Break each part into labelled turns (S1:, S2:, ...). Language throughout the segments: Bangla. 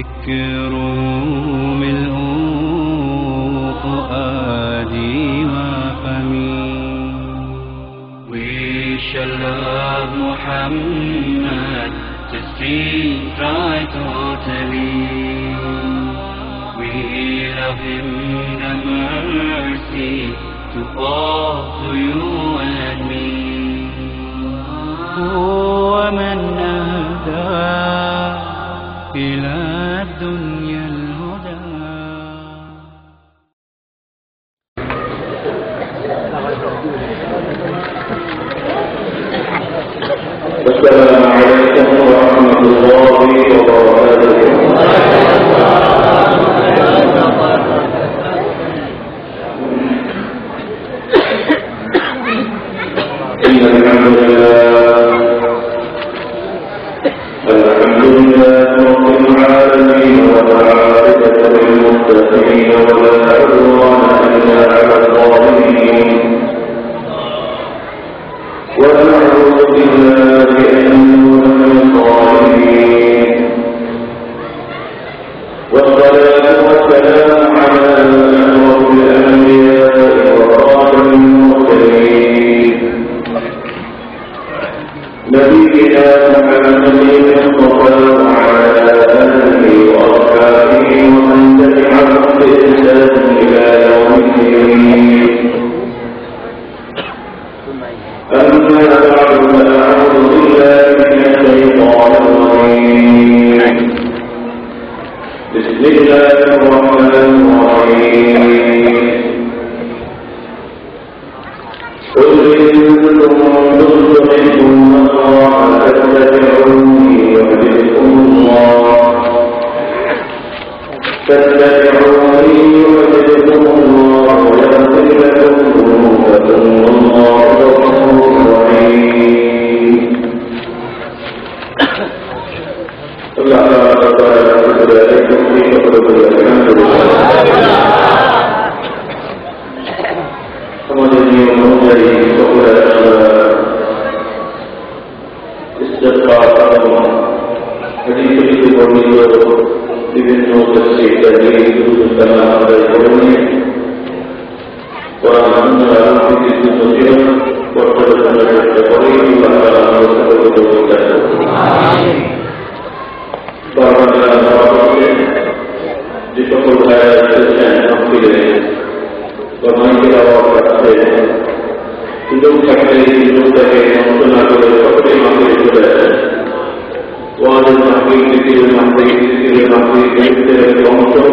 S1: الذكر ملء فؤادي وفمي. We shall love Muhammad, just speak right totally. We love him and mercy to all, to you and me. هو من أهدى إلى الدنيا الهدى.
S2: السلام عليكم ورحمة الله وبركاته. إن الحمد لله رب العالمين والعاقبة للمتقين ولا عدوان إلا على الظالمين. ونعوذ بالله أن نكون من الظالمين. والصلاة والسلام على أشرف الأنبياء وخاتم المرسلين نبينا محمد المصطفى وعلى آله وأصحابه ومن تبعهم بإحسان إلى يوم الدين. أما بعد فأعوذ بالله من الشيطان الرجيم. بسم الله الرحمن الرحيم. قل إن كنتم تحبون الله فاتبعوني يحببكم الله ويغفر لكم ذنوبكم والله غفور رحيم. الله تعالى عليكم في قلوب الحمد لله. Kemudian menjadi sebuah istiqamah dalam hadis itu bermula dengan tafsir dari Ibnu Salam al-Qurani. Wa anna fi dunya wa qadana al-Qurani wa ala rasulih. Amin. Barakallahu di sekolah saya pilih Bagaimana kita wakil hidup sakit hidup dari manusia seperti manusia sudah wajib manusia dikira manusia dari manusia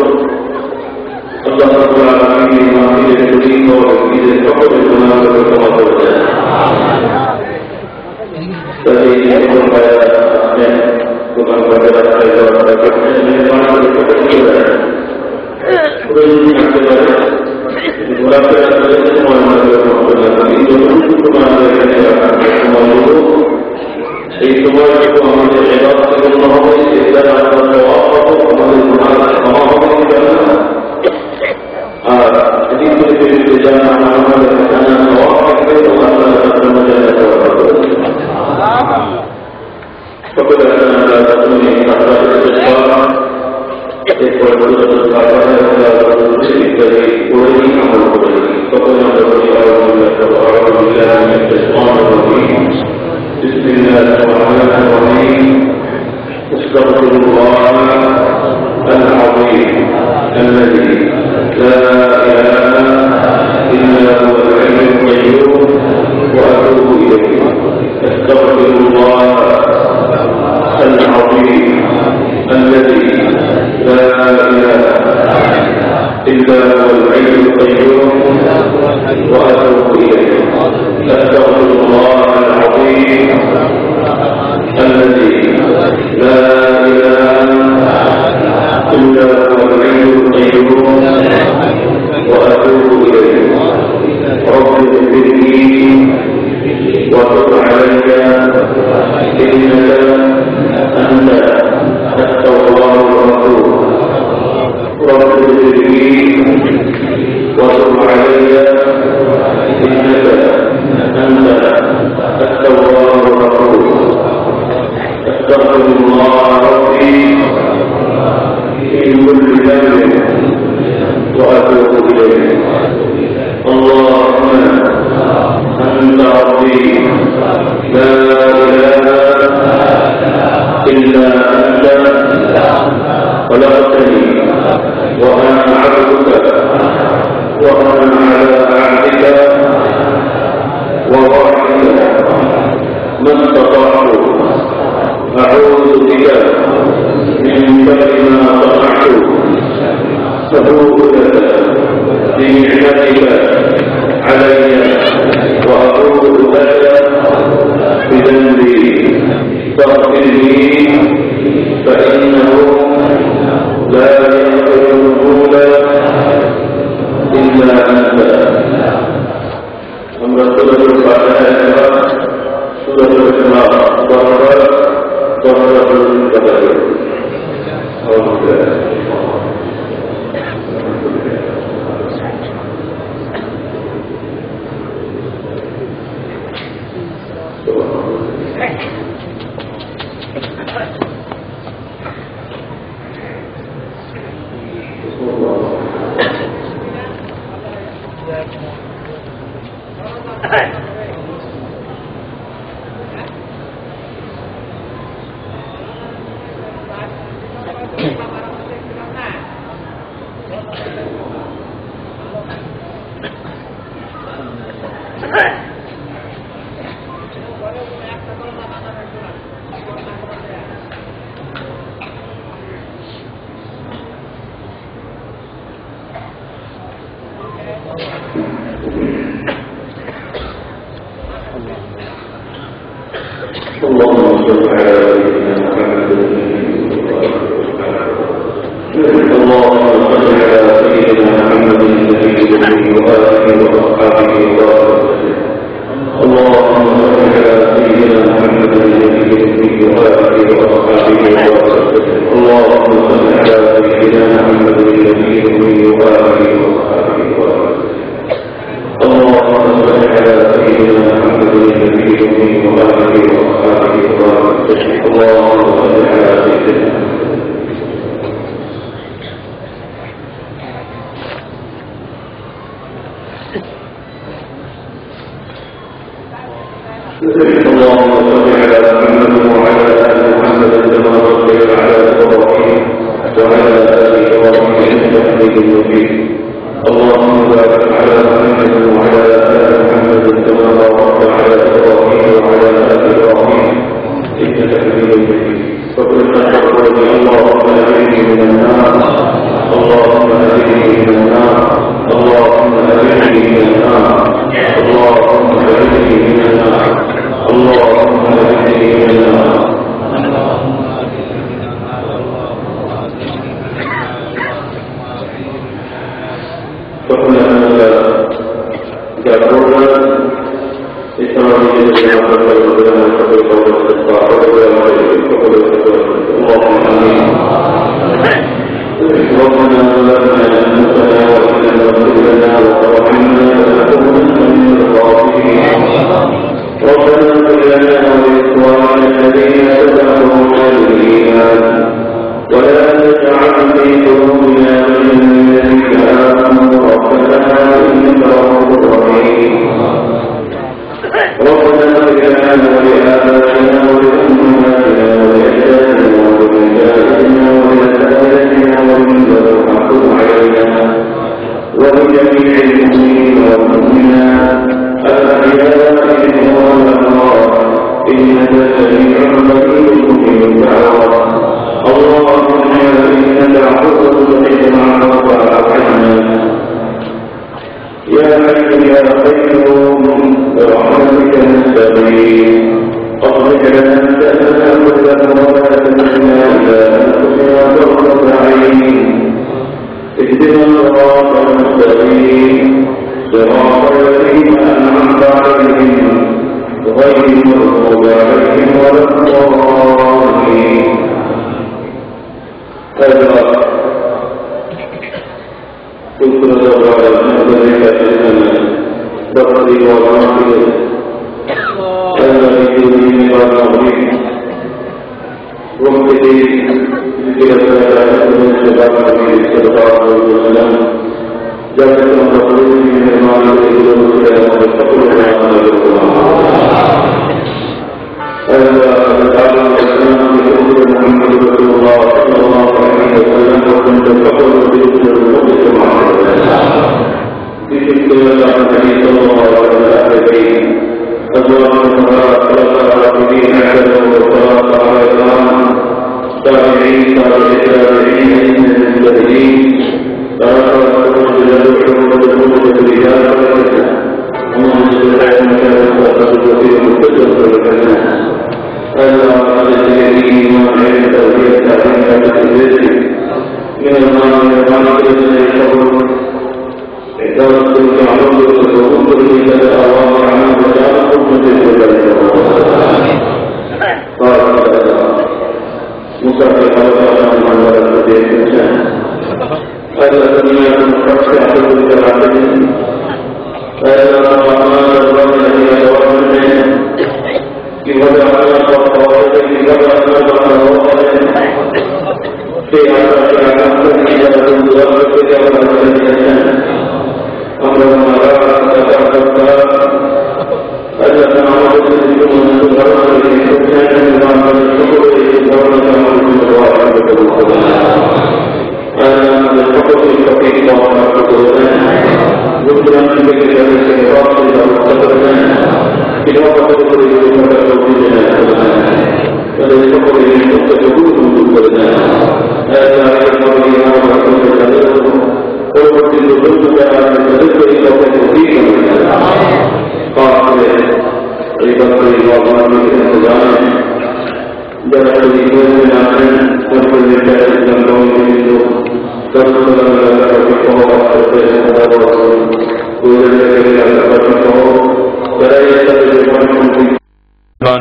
S2: Allah Taala ini manusia dari manusia dari seperti manusia bersama saja. Jadi ini bukan pada saya ini manusia seperti itu. Murabba semua manusia itu semua itu wajib mengambil ibadah dengan menghormati dan jadi itu jangan mengambil dengan بسم الله الرحمن الرحيم. استغفر الله العظيم الذي لا اله الا هو الحي القيوم واتوب اليه. استغفر الله العظيم الذي لا اله الا هو الحي القيوم واتوب اليه. استغفر الله العظيم الذي لا اله الا هو الحي القيوم واتوب اليه. رب اغفر لي وتب علي انك انت التواب الرحيم. رب اغفر لي وتب علي انك إلا أنت خلقتني وأنا عبدك وأنا على عهدك ووعدك ما استطعت أعوذ بك من شر ما صنعت أبوء لك بنعمتك علي وأبوء لك بذنبي فاغفر لي فإنه لا يغفر الذنوب إلا أنت. أما سورة الفاتحة سورة الإخلاص ظهر الكبائر. اللهم صل على سيدنا محمد اللهم صل على سيدنا محمد النبي الأمي وآله وأصحابه وسلم. اللهم صل على سيدنا محمد النبي الأمي وآله وأصحابه وسلم. اللهم صل على سيدنا محمد النبي الأمي وآله وأصحابه وسلم. اللهم صل على سيدنا محمد النبي الأمي وآله وأصحابه وسلم. اللهم صل على سيدنا اللهم صل على محمد وعلى آل محمد كما صليت على إبراهيم وعلى آل إبراهيم إنك حميد مجيد. اللهم بارك على محمد وعلى آل محمد كما باركت على إبراهيم وعلى آل إبراهيم إنك حميد مجيد. فقل تقول اللهم أجرني من النار اللهم أجرني من النار اللهم أجرني من النار اللهم أجرني من النار اللهم أجرني من النار. فقل أنك كفرنا إسرائيل جماعة الرجل وحفظ والاستطاع اللهم آمين. ربنا ظلمنا أنفسنا وإن لم تغفر لنا وترحمنا لنكونن من الخاسرين. ربنا اغفر لنا ولإخواننا الذين سبقونا بالإيمان ولا تجعل في قلوبنا غلا للذين آمنوا ربنا إنك رؤوف رحيم. ربنا اغفر لنا ولآبائنا ولأمهاتنا ولأجدادنا ولرجالنا ولأساتذتنا ولمن حقق علينا ولجميع المؤمنين والمؤمنات الأحياء منهم والأموات إنك سميع قريب مجيب الدعوات. اللهم إنك عفو تحب العفو فاعف عنا. يا حي يا قيوم برحمتك نستغيث أصلح لنا شأننا كله ولا تكلنا إلى أنفسنا طرفة عين. اهدنا الصراط المستقيم صراط الذين أنعمت عليهم غير المغضوب عليهم ولا الضالين. هذا كنت ندور على المنزل كأننا بطري وراقي الذي يريد والمغرب ومكتي إلى الثلاثة من الشباب النبي صلى الله عليه وسلم جاءت المطلوب من المال إلى السلام والتقوى هذا العالم الإسلام بحضور وفقر بإذن الموت معنا بسم الله الحديث الله والآخرين اللهم صل على الراحمين عددا وصلاة على الإمام تابعين تابعين المجتهدين اللهم صل على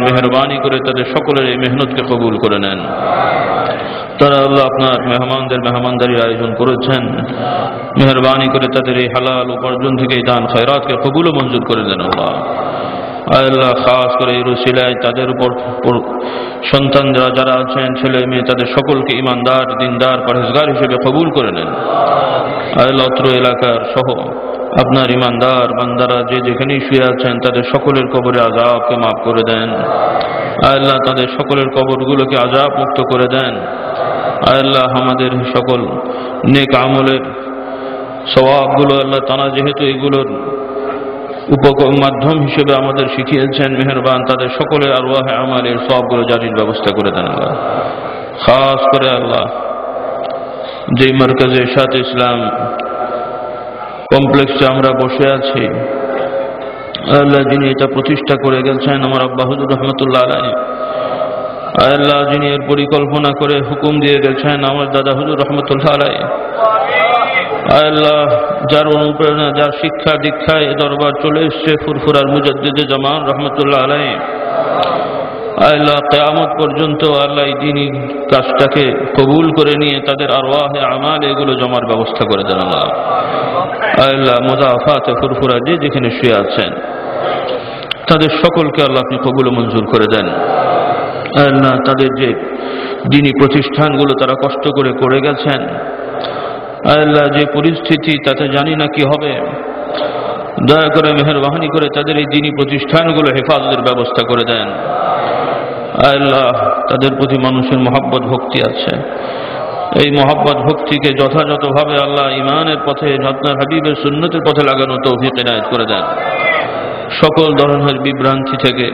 S3: মেহরবানি করে তাদের সকলের এই মেহনতকে কবুল করে নেন। তারা আল্লাহ আপনার মেহমানদের মেহমানদারির আয়োজন করেছেন, মেহরবানি করে তাদের এই হালাল উপার্জন থেকে দান খয়রাতকে কবুল ও মঞ্জুর করে দেন। আল্লাহ খাস করে এই রুসিলায় তাদের উপর সন্তানরা যারা আছেন, ছেলে মেয়ে, তাদের সকলকে ইমানদার, দিনদার, পরহেজগার হিসেবে কবুল করে নেন। আল্লাহ অত্র এলাকার সহ আপনার ইমানদার বান্দারা যে যেখানেই শুয়ে আছেন তাদের সকলের কবরে আযাবকে মাফ করে দেন। আল্লাহ তাদের সকলের কবরগুলোকে আযাব মুক্ত করে দেন। আল্লাহ আমাদের সকল নেক আমলের সওয়াবগুলো আল্লাহ তাআলা যেহেতু এগুলোর মাধ্যম হিসেবে আমাদের শিখিয়েছেন, মেহেরবান তাদের সকলের আরওয়াহে আমালের সওয়াবগুলো জারির ব্যবস্থা করে দেন। আল্লাহ খাস করে আল্লাহ যে মারকাজে ইরশাদ ইসলাম কমপ্লেক্সে আমরা বসে আছি, আল্লাহ যিনি এটা প্রতিষ্ঠা করে গেছেন আমার আব্বা হুজুর রহমতুল্লাহ আলাইহি, আল্লাহ যিনি এর পরিকল্পনা করে হুকুম দিয়ে গেছেন আমার দাদা হুজুর রহমতুল্লাহ আলাইহি, আল্লাহ যার অনুপ্রেরণা, যার শিক্ষা দীক্ষায় দরবার চলে এসছে ফুরফুরার মুজাদ্দিদে জামান রহমতুল্লাহ আলাইহি, আল্লাহ কিয়ামত পর্যন্ত আল্লাহ এই দ্বীনি কাজটাকে কবুল করে নিয়ে তাদের আরওয়াহে আমাল এগুলো জমার ব্যবস্থা করে দেন। আল্লাহ মুজাফাতে ফুরফুরা যে যেখানে শুয়ে আছেন তাদের সকলকে আল্লাহ আপনি কবুল মঞ্জুর করে দেন। আল্লাহ তাদের যে দ্বীনি প্রতিষ্ঠানগুলো তারা কষ্ট করে করে গেছেন, আল্লাহ যে পরিস্থিতি তাতে জানি না কি হবে, দয়া করে মেহেরবানি করে তাদের এই দ্বীনি প্রতিষ্ঠানগুলো হেফাজতের ব্যবস্থা করে দেন। আল্লাহ তাদের প্রতি মানুষের মহব্বত ভক্তি আছে, এই মহব্বত ভক্তিকে যথাযথভাবে আল্লাহ ইমানের পথে, আপনার হাবিবের সুন্নতের পথে লাগানো তৌফিক ইনায়েত করে দেন। সকল ধরনের বিভ্রান্তি থেকে,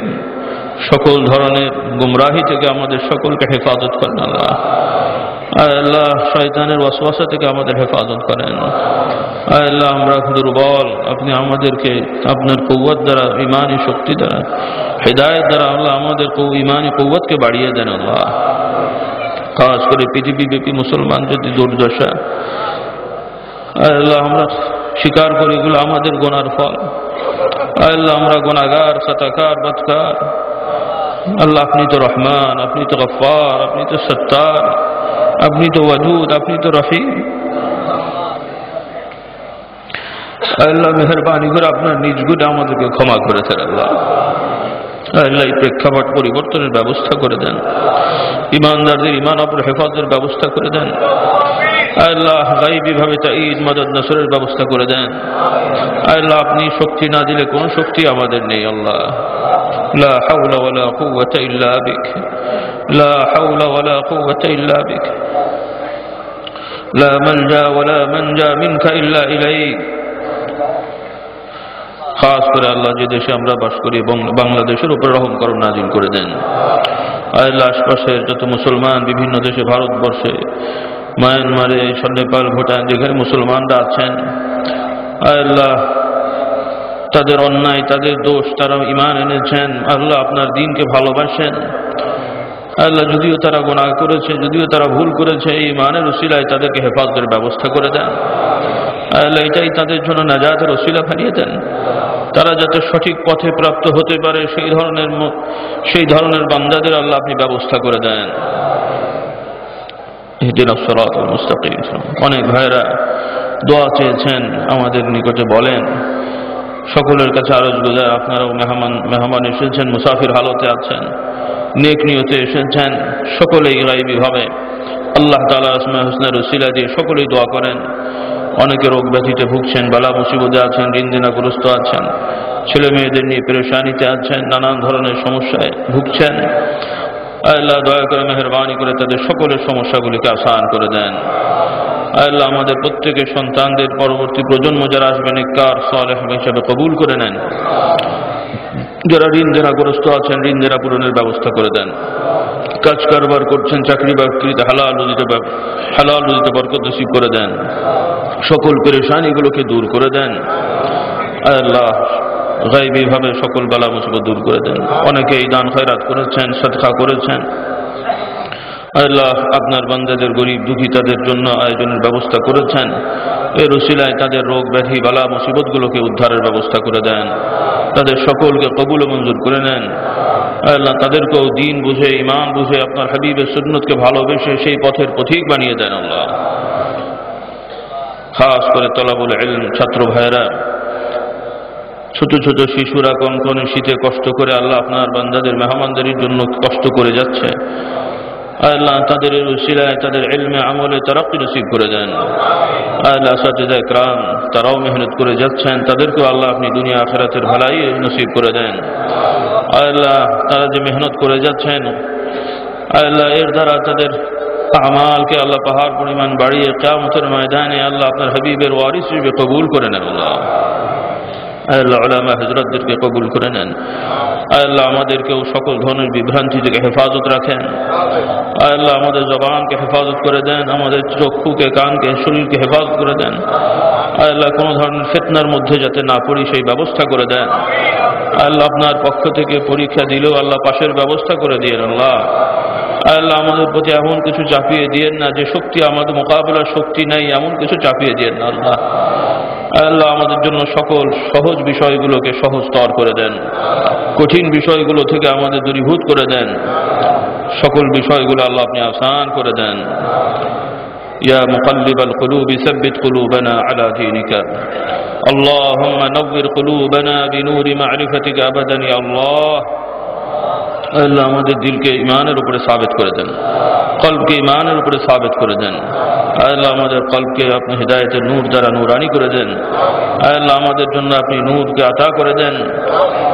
S3: সকল ধরনের গুমরাহি থেকে আমাদের সকলকে হেফাজত করেন। আল্লাহ শয়তানের ওয়াসওয়াসা থেকে আমাদের হেফাজত করেন। আল্লাহ আমরা দুর্বল, আপনি আমাদেরকে আপনার কুওয়াত দ্বারা, ইমানি শক্তি দ্বারা, হিদায়াত দ্বারা আল্লাহ আমাদের ইমানি কুওয়াতকে বাড়িয়ে দেন। আল্লাহ খাস করে পৃথিবীব্যাপী মুসলমান যদি দুর্দশা, আল্লাহ আমরা স্বীকার করি এগুলো আমাদের গুনার ফল। আল্লাহ আমরা গুনাহগার, খাতাকার, বদকার। আল্লাহ আপনি তো রহমান, আপনি তো গফফার, আপনি তো সত্তার, আপনি তো ওয়াদুদ, আপনি তো রহিম। আল্লাহ মেহেরবানি করে আপনার নিজ গুণে আমাদেরকে ক্ষমা করে দেন। আল্লাহ আল্লাহ এই প্রেক্ষাপট পরিবর্তনের ব্যবস্থা করে দেন, ইমানদারদের ইমান অপর হেফাজতের ব্যবস্থা করে দেন। আল্লাহ গায়বী ভাবে তাঈদ, মদদ, নসরের ব্যবস্থা করে দেন। আল্লাহ আপনি শক্তি না দিলে কোন শক্তি আমাদের নেই। আল্লাহ লা হাওলা ওয়ালা কুওয়াতা ইল্লা বিক, লা হাওলা ওয়ালা কুওয়াতা ইল্লা বিক। لا ملجأ ولا منجا منك إلا إليك। খাস করে আল্লাহ যে দেশে আমরা বাস করি বাংলাদেশের উপর রহম করুন নাজিল করে দেন। আল্লাহ আশপাশের যত মুসলমান বিভিন্ন দেশে, ভারতবর্ষে, মায়ানমারে, নেপাল, ভুটান, যেখানে মুসলমানরা আছেন, আল্লাহ তাদের অন্যায়, তাদের দোষ, তারা ঈমান এনেছেন, আল্লাহ আপনার দ্বীনকে ভালোবাসেন, আল্লাহ যদিও তারা গুনাহ করেছে, যদিও তারা ভুল করেছে, এই ঈমানের উসিলায় তাদেরকে হেফাজতের ব্যবস্থা করে দেন। আল্লাহ এটাই তাদের জন্য নাজাতের উসিলা বানিয়ে দেন। তারা যাতে সঠিক পথে প্রাপ্ত হতে পারে সেই ধরনের বান্দাদের আল্লাহ আপনি ব্যবস্থা করে দেন। ইহদিনাস সিরাতাল মুস্তাকিম। অনেক ভাইরা দোয়া চেয়েছেন, আমাদের নিকটে বলেন। সকলের কাছে আরজ গুজার, আপনারাও মেহমান এসেছেন, মুসাফির হালতে আছেন, নেক নিয়তে এসেছেন, সকলেই গায়বী ভাবে আল্লাহ তাআলার আসমায়ে হুসনার উসিলা দিয়ে সকলেই দোয়া করেন। অনেকে রোগ ব্যাধিতে ভুগছেন, বালা মুসিবতে আছেন, ঋণদেনাগ্রস্ত আছেন, ছেলে মেয়েদের নিয়ে পেরেশানিতে আছেন, নানান ধরনের সমস্যায় ভুগছেন। আল্লাহ দয়া করে মেহেরবানি করে তাদের সকলের সমস্যাগুলিকে আসান করে দেন। আল্লাহ আমাদের প্রত্যেকের সন্তানদের পরবর্তী প্রজন্ম যারা আসবেন নেককার সালেহ হিসেবে কবুল করে নেন। যারা ঋণদেনাগ্রস্ত আছেন ঋণদেনা পূরণের ব্যবস্থা করে দেন। কাজ কারবার করছেন, চাকরি বাকরিতে হালাল রুজিতে বরকত নসিব করে দেন। সকল পেরেশানিগুলোকে দূর করে দেন। আল্লাহ গায়বী ভাবে সকল বালা মুসিবত দূর করে দেন। অনেকেই দান খয়রাত করেছেন, সদকা করেছেন। আল্লাহ আপনার বান্দাদের গরিব দুঃখী তাদের জন্য আয়োজনের ব্যবস্থা করেছেন। এর উসিলায় তাদের রোগ ব্যাধি বালা মুসিবতগুলোকে উদ্ধারের ব্যবস্থা করে দেন। তাদের সকলকে কবুল ও মঞ্জুর করে নেন। আল্লাহ তাদেরকেও দ্বীন বুঝে, ঈমান বুঝে, আপনার হাবিবের সুন্নতকে ভালোবেসে সেই পথের পথিক বানিয়ে দেন। আল্লাহ খাস করে তলাবুল ইলম ছাত্র ভাইরা, ছোট ছোট শিশুরা কনকনে শীতে কষ্ট করে আল্লাহ আপনার বান্দাদের মেহমানদারির জন্য কষ্ট করে যাচ্ছে। আল্লাহ তাদের উসিলায় তাদের ইলমে আমলে তারাক্কি নসিব করে দেন। আল্লাহ আসাতিজা ইকরাম তারাও মেহনত করে যাচ্ছেন, তাদেরকেও আল্লাহ আপনি দুনিয়া আখিরাতের ভালাই নসিব করে দেন। আল্লাহ তারা যে মেহনত করে যাচ্ছেন, আল্লাহ এর দ্বারা তাদের আমালকে আল্লাহ পাহাড় পরিমাণ বাড়িয়ে কিয়ামতের ময়দানে আল্লাহ আপনার হাবিবের ওয়ারিস হিসেবে কবুল করে নেন। আল্লাহ উলামা হযরতদেরকে কবুল করে নেন। আল্লাহ আমাদেরকেও সকল ধরনের বিভ্রান্তি থেকে হেফাজত রাখেন। আল্লাহ আমাদের জবানকে হেফাজত করে দেন, আমাদের চক্ষুকে, কানকে, শরীরকে হেফাজত করে দেন। আল্লাহ কোনো ধরনের ফিতনার মধ্যে যাতে না পড়ি সেই ব্যবস্থা করে দেন। আল্লাহ আপনার পক্ষ থেকে পরীক্ষা দিলেও আল্লাহ পাশের ব্যবস্থা করে দিয়েন। আল্লাহ আমাদের প্রতি এমন কিছু চাপিয়ে দিয়েন না যে শক্তি আমাদের মোকাবেলার শক্তি নাই, এমন কিছু চাপিয়ে দিয়েন না। আল্লাহ আমাদের জন্য সকল সহজ বিষয়গুলোকে সহজতর করে দেন, কঠিন বিষয়গুলো থেকে আমাদের দূরীভূত করে দেন, সকল বিষয়গুলো আল্লাহ আপনি আসান করে দেন। ইয়া মুকাল্লিবাল কুলুবি সাব্বিত কুলুবানা আলা দীনিকা। আল্লাহুম্মা নওয়ির কুলুবানা বিনূরি মা'রিফাতিকা আবাদান ইয়া আল্লাহ। আল্লাহ আমাদের দিলকে ঈমানের উপরে সাবিত করে দেন, কলবকে ঈমানের উপরে সাবিত করে দেন। আল্লাহ আমাদের কলবকে আপনি হিদায়াতের নূর দ্বারা নূরানি করে দেন। আল্লাহ আমাদের জন্য আপনি নূরকে আতা করে দেন।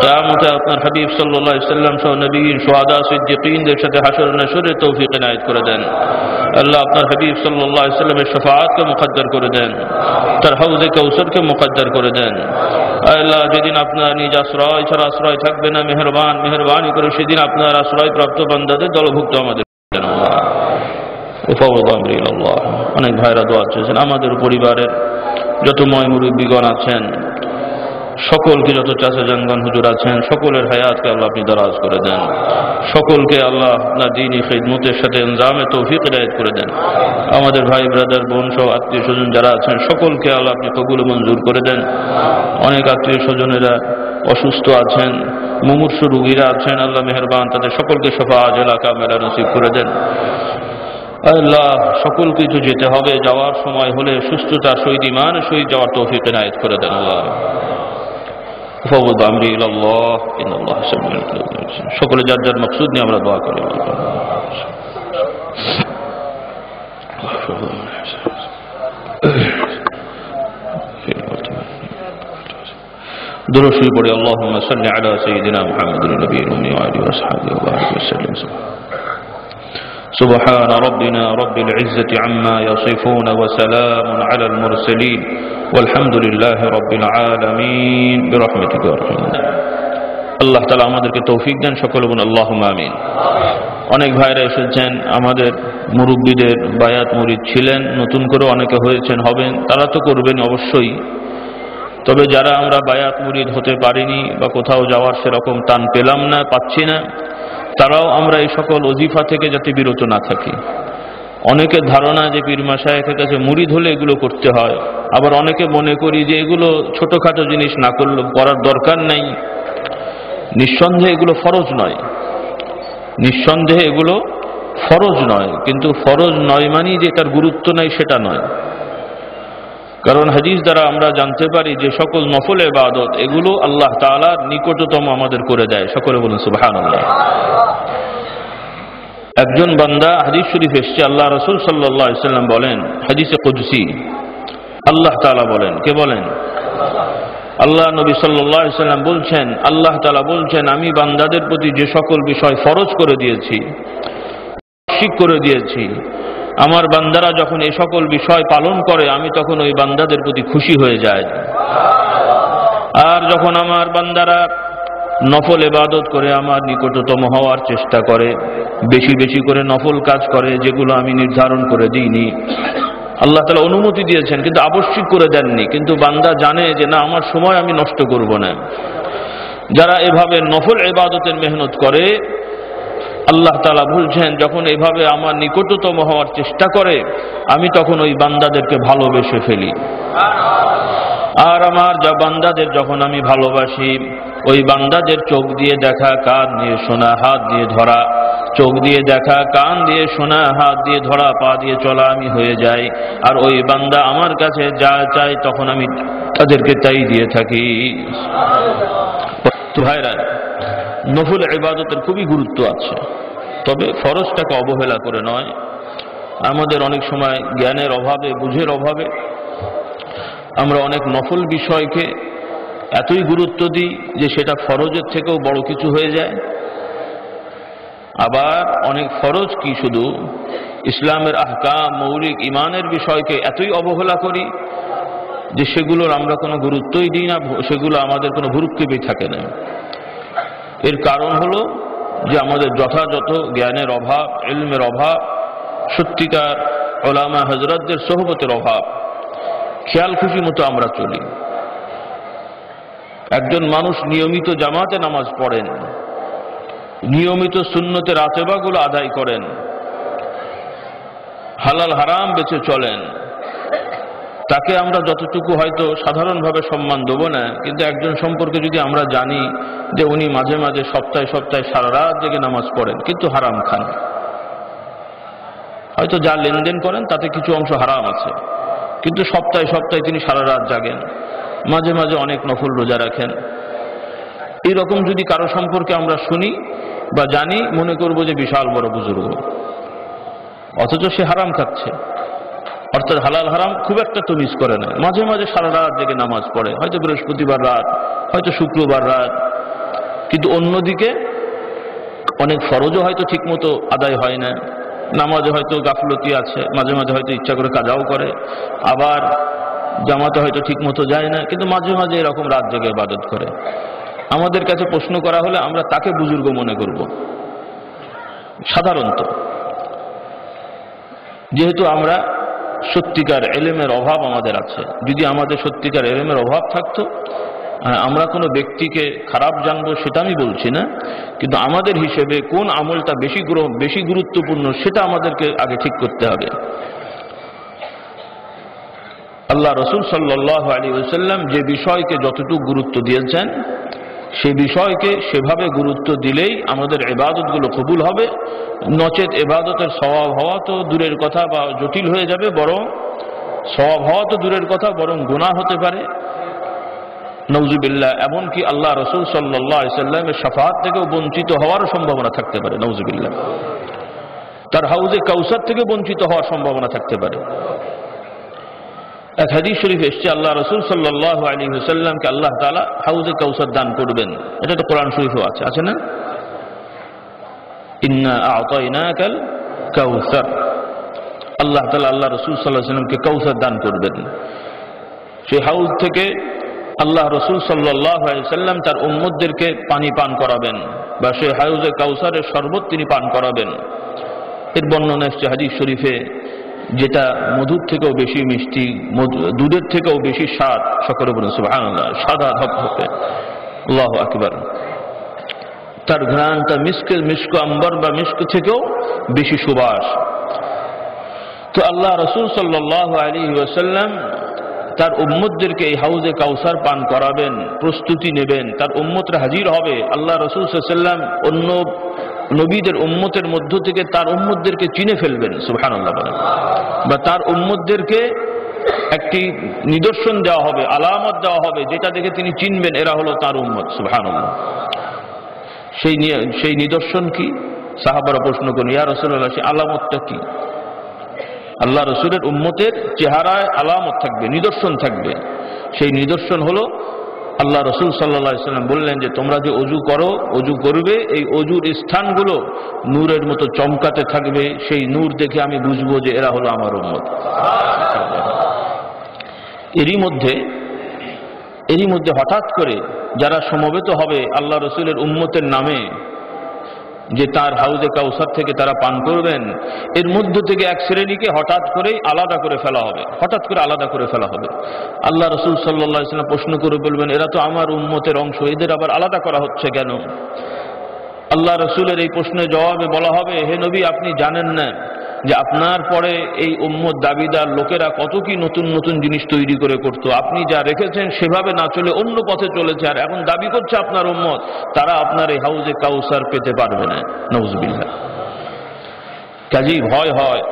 S3: কিয়ামতে আপনার হাবিব সাল্লাল্লাহু আলাইহি ওয়াসাল্লাম সহ নবীন, শুহাদা, সিদ্দিকীনদের সাথে হাশর নাশরের তৌফিক ইনায়েত করে দেন। আল্লাহ আপনার হাবিব সাল্লাল্লাহু আলাইহি ওয়াসাল্লামের শাফাআতকে মুকদ্দার করে দেন, তার হাউজে কাউসারকে মুকদ্দার করে দেন। আল্লাহ যেদিন আপনার নিজ আশ্রয় ছাড়া আশ্রয় থাকবে না, মেহেরবানি করে সেদিন আপনার আশ্রয় প্রাপ্ত বান্দাদের দলভুক্ত আমাদের। অনেক ভাইরা দোয়া চেয়েছেন। আমাদের পরিবারের যত ময় মুরব্বীগণ আছেন, সকলকে, যত চাচা জানগণ হুজুর আছেন, সকলের হায়াতকে আল্লাহ আপনি দারাজ করে দেন। সকলকে আল্লাহ আপনার দ্বীনি খিদমতের সাথে ইনজামে তৌফিক ইনায়েত করে দেন। আমাদের ভাই ব্রাদার বোন সহ আত্মীয় স্বজন যারা আছেন সকলকে আল্লাহ আপনি কবুল মঞ্জুর করে দেন। অনেক আত্মীয় স্বজনেরা অসুস্থ আছেন, মুমূর্ষু রোগীরা আছেন, আল্লাহ মেহেরবান তাদের সকলকে শফা আজলা কামেলা নসিব করে দেন। আল্লাহ সকল কিছু যেতে হবে, যাওয়ার সময় হলে সুস্থতার সহিত ঈমানের সহিত যাওয়ার তৌফিক ইনায়েত করে দেন। আল্লাহ সকলে যার যার মকসুদ নিয়ে আমরা দোয়া করি। দুরূদ শরীফ পড়ি। আল্লাহুম্মা সাল্লি আলা সাইয়্যিদিনা মুহাম্মাদিন নবিয়্যিল উম্মি ওয়া আলিহি ওয়া সাহবিহি ওয়া বারিক ওয়া সাল্লিম। سبحان ربنا رب العزة عما يصفون وسلام على المرسلين والحمد لله رب العالمين برحمتك يا أرحم আল্লাহ তাআলা আমাদেরকে তৌফিক দেন, সকলে বলুন আল্লাহুম্মা আমিন। অনেক ভাইরা এসেছেন, আমাদের মুরব্বীদের বায়াত মুরিদ ছিলেন, নতুন করে অনেকে হয়েছেন, হবেন, তারা তো করবেন অবশ্যই। তবে যারা আমরা বায়াত মুরিদ হতে পারিনি বা কোথাও যাওয়ার সেরকম টান পেলাম না, পাচ্ছি না, তারাও আমরা এই সকল ওজিফা থেকে যাতে বিরত না থাকি। অনেকের ধারণা যে পীর মাশায়েখের কাছে মুরিদ হলে এগুলো করতে হয়, আবার অনেকে মনে করি যে এগুলো ছোটখাটো জিনিস না করলে করার দরকার নেই। নিঃসন্দেহে এগুলো ফরজ নয়, নিঃসন্দেহে এগুলো ফরজ নয়, কিন্তু ফরজ নয় মানে যে তার গুরুত্ব নাই সেটা নয়। কারণ হাদিস দ্বারা আমরা জানতে পারি যে সকল নফল ইবাদত এগুলো আল্লাহ তাআলার নিকটতম আমাদের করে দেয়। সকলে বলুন সুবহানাল্লাহ। একজন বান্দা, হাদিস শরীফ এসেছে, আল্লাহ রাসূল সাল্লাল্লাহু আলাইহি ওয়াসাল্লাম বলেন, হাদিসে কুদসি, আল্লাহ তাআলা বলেন, কে বলেন? আল্লাহ নবী সাল্লাল্লাহু আলাইহি ওয়াসাল্লাম বলছেন, আল্লাহ তাআলা বলছেন, আমি বান্দাদের প্রতি যে সকল বিষয় ফরজ করে দিয়েছি, শিক করে দিয়েছি, আমার বান্দারা যখন এই সকল বিষয় পালন করে আমি তখন ওই বান্দাদের প্রতি খুশি হয়ে যাই। আর যখন আমার বান্দারা নফল ইবাদত করে আমার নিকটতম হওয়ার চেষ্টা করে, বেশি বেশি করে নফল কাজ করে যেগুলো আমি নির্ধারণ করে দিইনি, আল্লাহ তাআলা অনুমতি দিয়েছেন কিন্তু আবশ্যক করে দেননি, কিন্তু বান্দা জানে যে না, আমার সময় আমি নষ্ট করব না। যারা এভাবে নফল ইবাদতের মেহনত করে, আল্লাহ তাআলা বলছেন, যখন এভাবে আমার নিকটতম হওয়ার চেষ্টা করে আমি তখন ওই বান্দাদেরকে ভালোবেসে ফেলি। আর আমার যা বান্দাদের যখন আমি ভালোবাসি, ওই বান্দাদের চোখ দিয়ে দেখা, কান দিয়ে শোনা, হাত দিয়ে ধরা, চোখ দিয়ে দেখা, কান দিয়ে শোনা, হাত দিয়ে ধরা, পা দিয়ে চলা আমি হয়ে যাই। আর ওই বান্দা আমার কাছে যা চায় তখন আমি তাদেরকে তাই দিয়ে থাকি। তো ভাইরা, নফল ইবাদতের খুবই গুরুত্ব আছে, তবে ফরজটাকে অবহেলা করে নয়। আমাদের অনেক সময় জ্ঞানের অভাবে, বুঝের অভাবে আমরা অনেক নফল বিষয়কে এতই গুরুত্ব দিই যে সেটা ফরজের থেকেও বড় কিছু হয়ে যায়। আবার অনেক ফরজ কি শুধু ইসলামের আহকাম, মৌলিক ইমানের বিষয়কে এতই অবহেলা করি যে সেগুলোর আমরা কোনো গুরুত্বই দিই না, সেগুলো আমাদের কোনো ভ্রুক্ষেপই থাকে না। এর কারণ হলো যে আমাদের যথাযথ জ্ঞানের অভাব, ইলমের অভাব, সত্যিকার উলামা হযরতদের সোহবতের অভাব, খেয়াল খুশি মতো আমরা চলি। একজন মানুষ নিয়মিত জামাতে নামাজ পড়েন, নিয়মিত সুন্নতের আতেবাগুলো আদায় করেন, হালাল হারাম বেঁচে চলেন, তাকে আমরা যতটুকু হয়তো সাধারণভাবে সম্মান দেব না, কিন্তু একজন সম্পর্কে যদি আমরা জানি যে উনি মাঝে মাঝে সপ্তাহে সপ্তাহে সারা রাত জেগে নামাজ পড়েন কিন্তু হারাম খান, হয়তো যা লেনদেন করেন তাতে কিছু অংশ হারাম আছে, কিন্তু সপ্তাহে সপ্তাহে তিনি সারা রাত জাগেন, মাঝে মাঝে অনেক নফল রোজা রাখেন, এইরকম যদি কারো সম্পর্কে আমরা শুনি বা জানি, মনে করব যে বিশাল বড় বুজুর্গ, অথচ সে হারাম খাচ্ছে, অর্থাৎ হালাল হারাম খুব একটা তো মিস করে না, মাঝে মাঝে সারা রাত জেগে নামাজ পড়ে, হয়তো বৃহস্পতিবার রাত, হয়তো শুক্রবার রাত, কিন্তু অন্যদিকে অনেক ফরজও হয়তো ঠিক মতো আদায় হয় না, নামাজে হয়তো গাফলতি আছে, মাঝে মাঝে হয়তো ইচ্ছা করে কাজাও করে, আবার জামাতে হয়তো ঠিক মতো যায় না, কিন্তু মাঝে মাঝে এরকম রাত জেগে ইবাদত করে। আমাদের কাছে প্রশ্ন করা হলে আমরা তাকে বুজুর্গ মনে করব সাধারণত, যেহেতু আমরা সত্যিকার ইলমের অভাব আমাদের আছে। যদি আমাদের সত্যিকার ইলমের অভাব থাকতো, আমরা কোনো ব্যক্তিকে খারাপ জানবো সেটা আমি বলছি না, কিন্তু আমাদের হিসেবে কোন আমলটা বেশি গুরুত্বপূর্ণ সেটা আমাদেরকে আগে ঠিক করতে হবে। আল্লাহ রাসূল সাল্লাল্লাহু আলাইহি ওয়াসাল্লাম যে বিষয়কে যতটুকু গুরুত্ব দিয়েছেন, সেই বিষয়কে সেভাবে গুরুত্ব দিলেই আমাদের ইবাদতগুলো কবুল হবে, নচেত ইবাদতের সওয়াব হওয়া তো দূরের কথা বা জটিল হয়ে যাবে, বরং সওয়াব হওয়া তো দূরের কথা, বরং গুনাহ হতে পারে, নাউজুবিল্লাহ। এমনকি আল্লাহ রাসূল সাল্লাল্লাহু আলাইহি ওয়াসাল্লামের শাফাআত থেকেও বঞ্চিত হওয়ার সম্ভাবনা থাকতে পারে, নাউজুবিল্লাহ। তার হাউজে কাউসার থেকে বঞ্চিত হওয়ার সম্ভাবনা থাকতে পারে। এক হাদিস শরীফ এসেছে, আল্লাহ রাসূল সাল্লাল্লাহু আলাইহি ওয়াসাল্লামকে আল্লাহ তাআলা হাউজে কাউসার দান করবেন, এটা তো কোরআন শরীফেও আছে না? ইন্না আ'তাইনাকাল কাউসার। আল্লাহ তাআলা আল্লাহ রাসূল সাল্লাল্লাহু আলাইহি ওয়াসাল্লামকে কাউসার দান করবেন। সেই হাউজ থেকে আল্লাহ রাসূল সাল্লাল্লাহু আলাইহি ওয়াসাল্লাম তার উম্মতদেরকে পানি পান করাবেন, বা সেই হাউজে কাউসারের শরবত তিনি পান করাবেন। এর বর্ণনা এসেছে হাদিস শরীফে, যেটা মধুর থেকেও বেশি মিষ্টি, দুধের থেকেও বেশি স্বাদ। সকলে বলুন সুবহানাল্লাহ। সাদা ধবধবে, আল্লাহু আকবার। তার ঘ্রাণটা মিস্ক আম্বর বা মিস্ক থেকেও বেশি সুবাস। তো আল্লাহ রাসূল সাল্লাল্লাহু আলাইহি ওয়াসাল্লাম তার উম্মতদেরকে এই হাউজে কাউসার পান করাবেন, প্রস্তুতি নেবেন। তার উম্মতরা হাজির হবে। আল্লাহ রাসূল সাল্লাল্লাহু আলাইহি ওয়াসাল্লাম অন্য নবীদের উম্মতের মধ্য থেকে তার উম্মতদেরকে চিনে ফেলবেন, সুবহানাল্লাহ বলেন, বা তার উম্মতদেরকে একটি নিদর্শন দেওয়া হবে, আলামত দেওয়া হবে, যেটা দেখে তিনি চিনবেন এরা হলো তার উম্মত, সুবহানাল্লাহ। সেই নিদর্শন কি? সাহাবারা প্রশ্ন করেন, ইয়া রাসূলুল্লাহ, সেই আলামতটা কি? আল্লাহ রাসূলের উম্মতের চেহারায় আলামত থাকবে, নিদর্শন থাকবে। সেই নিদর্শন হলো আল্লাহ রাসূল সাল্লাল্লাহু আলাইহি ওয়াসাল্লাম বললেন যে তোমরা যে অজু করো, অজু করবে, এই অজুর স্থানগুলো নূরের মতো চমকাতে থাকবে। সেই নূর দেখে আমি বুঝবো যে এরা হলো আমার উম্মত। এরই মধ্যে হঠাৎ করে যারা সমবেত হবে আল্লাহ রাসূলের উম্মতের নামে, যে তার হাউজে কাউসার থেকে তারা পান করবেন, এর মধ্য থেকে এক শ্রেণীকে হঠাৎ করেই আলাদা করে ফেলা হবে, আল্লাহ রাসূল সাল্লাল্লাহু আলাইহি ওয়াসাল্লাম প্রশ্ন করে বলবেন, এরা তো আমার উম্মতের অংশ, এদের আবার আলাদা করা হচ্ছে কেন? আল্লাহ রাসূলের এই প্রশ্নের জবাবে বলা হবে, হে নবী, আপনি জানেন না যে আপনার পরে এই উম্মত দাবিদার লোকেরা কত কি নতুন নতুন জিনিস তৈরি করে করত। আপনি যা রেখেছেন সেভাবে না চলে অন্য পথে চলেছে, আর এখন দাবি করছে আপনার উম্মত, তারা আপনার এই হাউজে কাউসার পেতে পারবে না। নাউজুবিল্লাহ। কাজেই ভয় হয়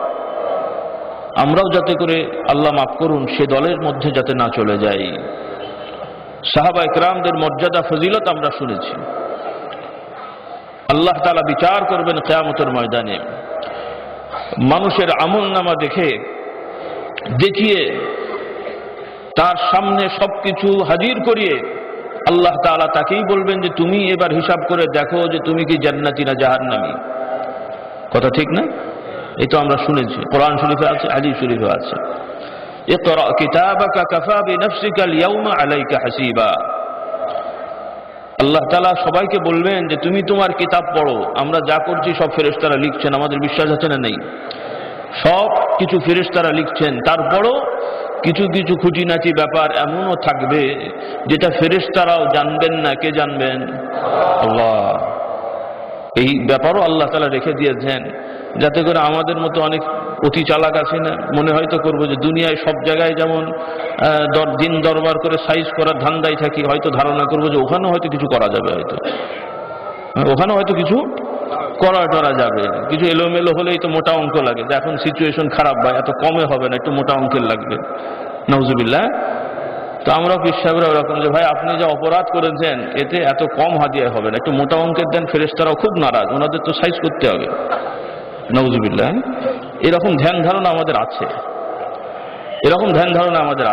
S3: আমরাও যাতে করে, আল্লাহ মাফ করুন, সে দলের মধ্যে যাতে না চলে যাই। সাহাবা ইকরামদের মর্যাদা ফজিলত আমরা শুনেছি। আল্লাহ তাআলা বিচার করবেন কিয়ামতের ময়দানে। মানুষের আমলনামা দেখিয়ে তার সামনে সবকিছু হাজির করিয়ে আল্লাহ তাআলা তাকেই বলবেন যে তুমি এবার হিসাব করে দেখো যে তুমি কি জান্নাতি না জাহান্নামী। কথা ঠিক না? এই তো আমরা শুনেছি, কোরআন শরীফে আছে, হাদিস শরীফে আছে। ইকরা কিতাবাকা কাফা বিনাফসিকা আল-ইয়াওমা আলাইকা হাসিবা। আল্লাহ তাআলা সবাইকে বলবেন যে তুমি তোমার কিতাব পড়ো। আমরা যা করছি সব ফেরেশতারা লিখছেন, আমাদের বিশ্বাস আছে না নেই? সব কিছু ফেরেশতারা লিখছেন। তারপরও কিছু কিছু খুঁটিনাটি ব্যাপার এমনও থাকবে যেটা ফেরেশতারাও জানবেন না। কে জানবেন? আল্লাহ। এই ব্যাপারও আল্লাহ তাআলা রেখে দিয়েছেন, যাতে করে আমাদের মতো অনেক অতি চালাক আছে না, মনে হয়তো করবো যে দুনিয়ায় সব জায়গায় যেমন দিন দরবার করে সাইজ করার ধান্দায় থাকি, হয়তো ধারণা করবো যে ওখানেও হয়তো কিছু করা যাবে, ওখানেও হয়তো কিছু করা যাবে। কিছু এলোমেলো হলেই তো মোটা অঙ্ক লাগে, যে এখন সিচুয়েশন খারাপ, ভাই এত কমে হবে না, একটু মোটা অঙ্কের লাগবে। নাউজুবিল্লাহ। তো আমরা বিশ্বাসরা ওরকম যে ভাই আপনি যা অপরাধ করেছেন এতে এত কম হাদিয়া হবে না, একটু মোটা অঙ্কের দেন। ফেরেশতারাও খুব নারাজ, ওনাদের তো সাইজ করতে হবে। নাউজুবিল্লাহ। এরকম ধ্যান ধারণা আমাদের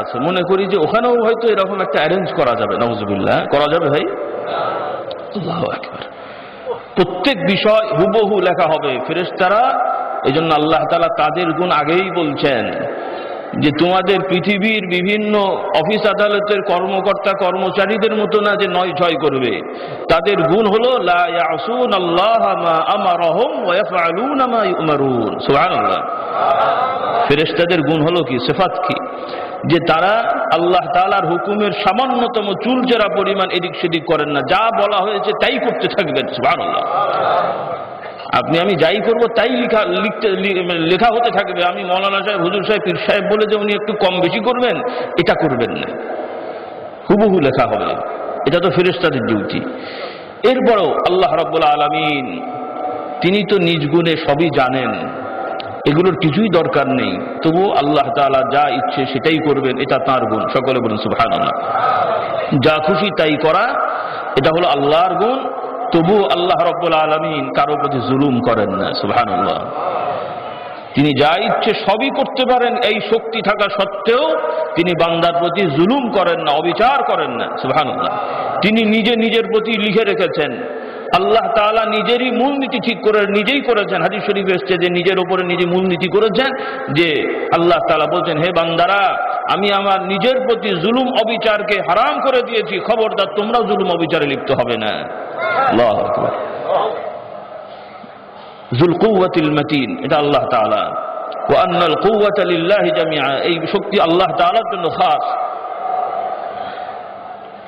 S3: আছে, মনে করি যে ওখানেও হয়তো এরকম একটা অ্যারেঞ্জ করা যাবে। নাউজুবিল্লাহ। করা যাবে ভাই? আল্লাহু আকবার। প্রত্যেক বিষয় হুবহু লেখা হবে। ফেরেশতারা, এই জন্য আল্লাহ তাআলা তাদের গুণ আগেই বলছেন যে তোমাদের পৃথিবীর বিভিন্ন অফিস আদালতের কর্মকর্তা কর্মচারীদের মতো না যে নয় ছয় করবে। তাদের গুণ হলো লা ইয়াসুনাল্লাহ মা আমারহুম ওয়া ইয়াফআলুনা মা ইউমারুন। সুবহানাল্লাহ। ফেরেশতাদের গুণ হলো কি, সিফাত কি? যে তারা আল্লাহ তাআলার হুকুমের সামান্যতম চুলচেরা পরিমাণ এদিক সেদিক করেন না, যা বলা হয়েছে তাই করতে থাকবেন। সুবহানাল্লাহ। আপনি আমি যাই করবো তাই লেখা হতে থাকবে। আমি মৌলানা সাহেব, হুজুর সাহেব, পীর সাহেব বলে যে উনি একটু কম বেশি করবেন, এটা করবেন না, হুবহু লেখা হবে। এটা তো ফেরেশতাদের ডিউটি। এরপরও আল্লাহ রাব্বুল আলামিন তিনি তো নিজ গুণে সবই জানেন, এগুলোর কিছুই দরকার নেই, তবু আল্লাহ তাআলা যা ইচ্ছে সেটাই করবেন, এটা তাঁর গুণ। সকলে বলুন সুবহানাল্লাহ। যা খুশি তাই করা, এটা হলো আল্লাহর গুণ। তবু আল্লাহ রাব্বুল আলামিন কারো প্রতি জুলুম করেন না। সুবহানাল্লাহ। তিনি যা ইচ্ছে সবই করতে পারেন, এই শক্তি থাকা সত্ত্বেও তিনি বান্দার প্রতি জুলুম করেন না, অবিচার করেন না। সুবহানাল্লাহ। তিনি নিজের প্রতি লিখে রেখেছেন আল্লাহ তাআলা নিজেরই মূলনীতি ঠিক করে নিজেই করেছেন। হাদিস শরীফে এসেছে যে নিজের উপরে নিজে মূলনীতি করেছেন, যে আল্লাহ তাআলা বলছেন, হে বান্দারা, আমি আমার নিজের প্রতি জুলুম অবিচারকে হারাম করে দিয়েছি, খবরদার তোমরাও জুলুম অবিচারে লিপ্ত হবে না। আল্লাহু আকবার। যুল কুওয়াতিল মাতিন, এটা আল্লাহ তাআলা। ওয়া আন্নাল কুওয়াতা লিল্লাহি জামিআ, এই শক্তি আল্লাহ তাআলার জন্য খাস।